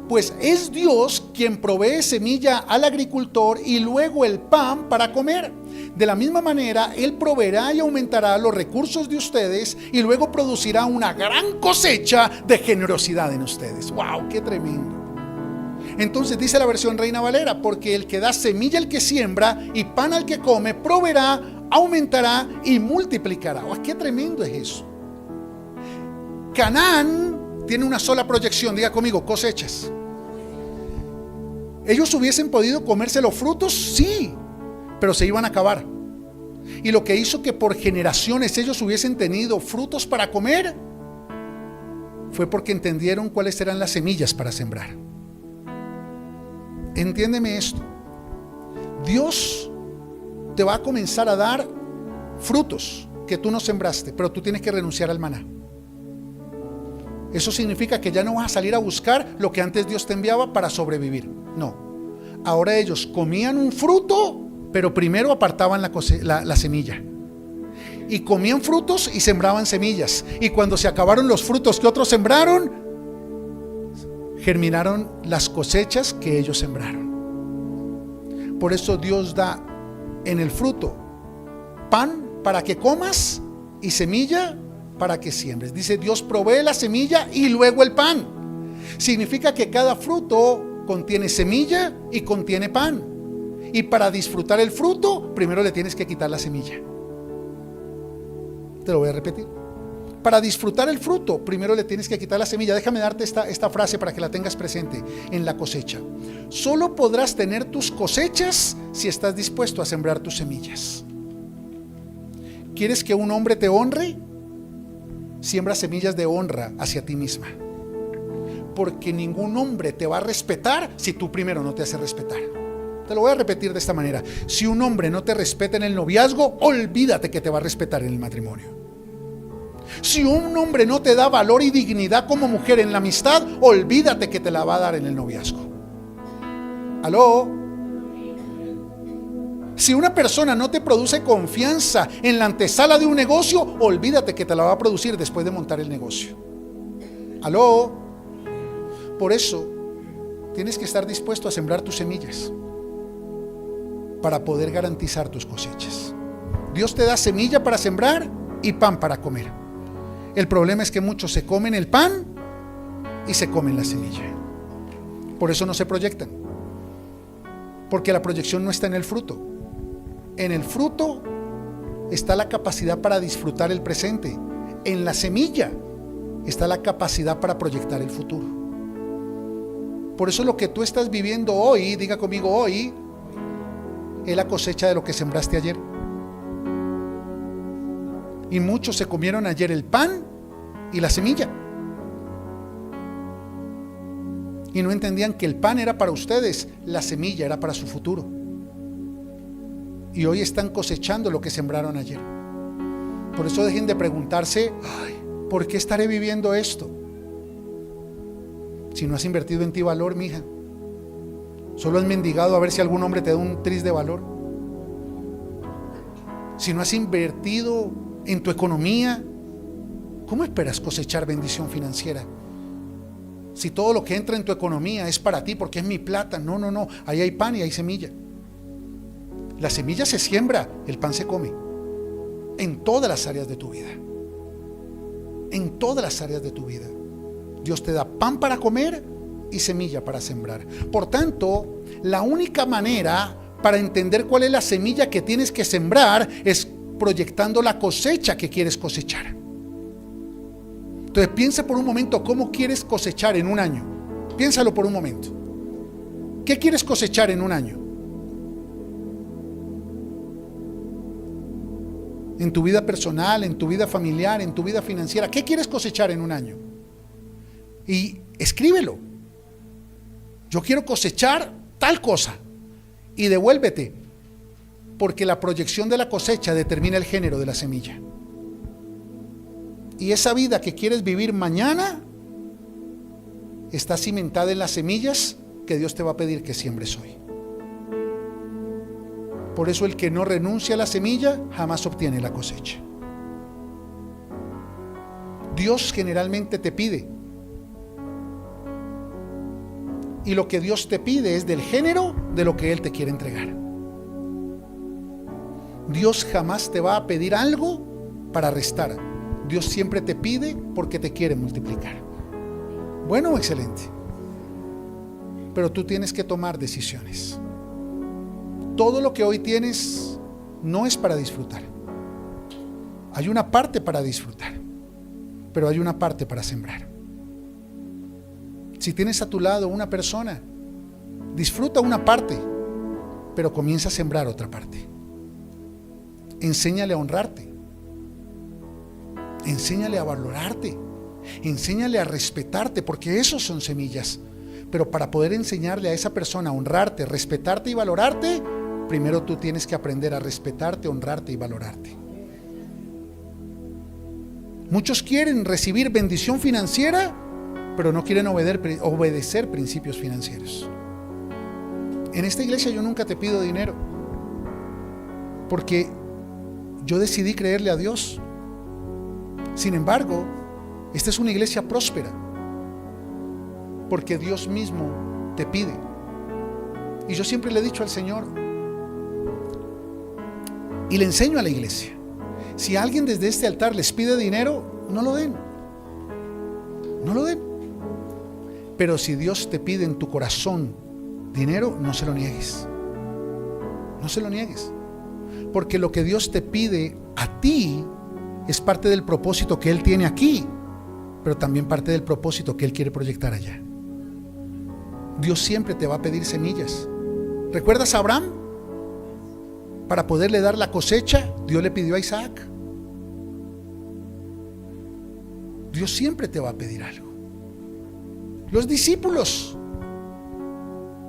pues es Dios quien provee semilla al agricultor y luego el pan para comer. De la misma manera Él proveerá y aumentará los recursos de ustedes, y luego producirá una gran cosecha de generosidad en ustedes. ¡Wow! ¡Qué tremendo! Entonces dice la versión Reina Valera: porque el que da semilla al que siembra y pan al que come, proveerá, aumentará y multiplicará. ¡Oh, qué tremendo es eso! Canaán tiene una sola proyección. Diga conmigo: cosechas. ¿Ellos hubiesen podido comerse los frutos? Sí, pero se iban a acabar. Y lo que hizo que por generaciones ellos hubiesen tenido frutos para comer fue porque entendieron cuáles eran las semillas para sembrar. Entiéndeme esto: Dios te va a comenzar a dar frutos que tú no sembraste, pero tú tienes que renunciar al maná. Eso significa que ya no vas a salir a buscar lo que antes Dios te enviaba para sobrevivir. No, ahora ellos comían un fruto, pero primero apartaban la semilla, y comían frutos y sembraban semillas. Y cuando se acabaron los frutos que otros sembraron, germinaron las cosechas que ellos sembraron. Por eso Dios da en el fruto pan para que comas y semilla para que siembres. Dice: Dios provee la semilla y luego el pan. Significa que cada fruto contiene semilla y contiene pan. Y para disfrutar el fruto, primero le tienes que quitar la semilla. Te lo voy a repetir. Para disfrutar el fruto, primero le tienes que quitar la semilla. Déjame darte esta frase para que la tengas presente en la cosecha. Solo podrás tener tus cosechas si estás dispuesto a sembrar tus semillas. ¿Quieres que un hombre te honre? Siembra semillas de honra hacia ti misma. Porque ningún hombre te va a respetar si tú primero no te haces respetar. Te lo voy a repetir de esta manera: si un hombre no te respeta en el noviazgo, olvídate que te va a respetar en el matrimonio. Si un hombre no te da valor y dignidad como mujer en la amistad, olvídate que te la va a dar en el noviazgo. ¿Aló? Si una persona no te produce confianza en la antesala de un negocio, olvídate que te la va a producir después de montar el negocio. ¿Aló? Por eso tienes que estar dispuesto a sembrar tus semillas para poder garantizar tus cosechas. Dios te da semilla para sembrar y pan para comer. El problema es que muchos se comen el pan y se comen la semilla. Por eso no se proyectan, porque la proyección no está en el fruto. En el fruto está la capacidad para disfrutar el presente. En la semilla está la capacidad para proyectar el futuro. Por eso lo que tú estás viviendo hoy, diga conmigo hoy, es la cosecha de lo que sembraste ayer. Y muchos se comieron ayer el pan y la semilla, y no entendían que el pan era para ustedes, la semilla era para su futuro. Y hoy están cosechando lo que sembraron ayer. Por eso dejen de preguntarse, ay, ¿por qué estaré viviendo esto? Si no has invertido en ti valor, mija. Solo has mendigado a ver si algún hombre te da un tris de valor. Si no has invertido en tu economía, ¿cómo esperas cosechar bendición financiera? Si todo lo que entra en tu economía es para ti, porque es mi plata. No, ahí hay pan y hay semilla. La semilla se siembra, el pan se come. En todas las áreas de tu vida. En todas las áreas de tu vida. Dios te da pan para comer y semilla para sembrar. Por tanto, la única manera para entender cuál es la semilla que tienes que sembrar es proyectando la cosecha que quieres cosechar. Entonces piensa por un momento cómo quieres cosechar en un año. Piénsalo por un momento. ¿Qué quieres cosechar en un año? En tu vida personal, en tu vida familiar, en tu vida financiera. ¿Qué quieres cosechar en un año? Y escríbelo. Yo quiero cosechar tal cosa. Y devuélvete, porque la proyección de la cosecha determina el género de la semilla. Y esa vida que quieres vivir mañana está cimentada en las semillas que Dios te va a pedir que siembres hoy. Por eso el que no renuncia a la semilla jamás obtiene la cosecha. Dios generalmente te pide, y lo que Dios te pide es del género de lo que Él te quiere entregar. Dios jamás te va a pedir algo para restar. Dios siempre te pide porque te quiere multiplicar. Bueno, excelente. Pero tú tienes que tomar decisiones. Todo lo que hoy tienes no es para disfrutar. Hay una parte para disfrutar, pero hay una parte para sembrar. Si tienes a tu lado una persona, disfruta una parte, pero comienza a sembrar otra parte. Enséñale a honrarte. Enséñale a valorarte. Enséñale a respetarte, porque esos son semillas. Pero para poder enseñarle a esa persona a honrarte, respetarte y valorarte, primero tú tienes que aprender a respetarte, honrarte y valorarte. Muchos quieren recibir bendición financiera, pero no quieren obedecer principios financieros. En esta iglesia yo nunca te pido dinero, porque yo decidí creerle a Dios. Sin embargo, esta es una iglesia próspera, porque Dios mismo te pide. Y yo siempre le he dicho al Señor, y le enseño a la iglesia, si alguien desde este altar les pide dinero, no lo den. No lo den. Pero si Dios te pide en tu corazón dinero, no se lo niegues. No se lo niegues. Porque lo que Dios te pide a ti es parte del propósito que Él tiene aquí, pero también parte del propósito que Él quiere proyectar allá. Dios siempre te va a pedir semillas. ¿Recuerdas a Abraham? Para poderle dar la cosecha, Dios le pidió a Isaac. Dios siempre te va a pedir algo. Los discípulos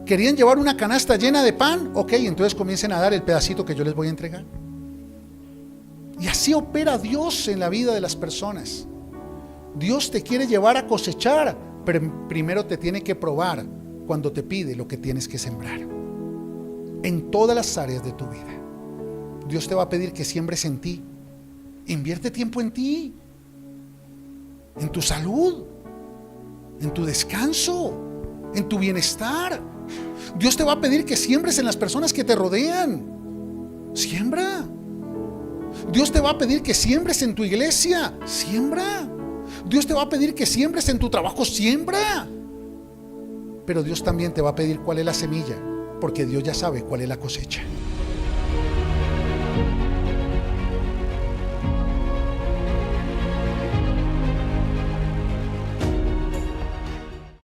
querían llevar una canasta llena de pan. Ok, entonces comiencen a dar el pedacito que yo les voy a entregar. Y así opera Dios en la vida de las personas. Dios te quiere llevar a cosechar, pero primero te tiene que probar cuando te pide lo que tienes que sembrar. En todas las áreas de tu vida. Dios te va a pedir que siembres en ti. Invierte tiempo en ti, en tu salud, en tu descanso, en tu bienestar. Dios te va a pedir que siembres en las personas que te rodean. Siembra. Dios te va a pedir que siembres en tu iglesia. Siembra. Dios te va a pedir que siembres en tu trabajo. Siembra. Pero Dios también te va a pedir cuál es la semilla, porque Dios ya sabe cuál es la cosecha.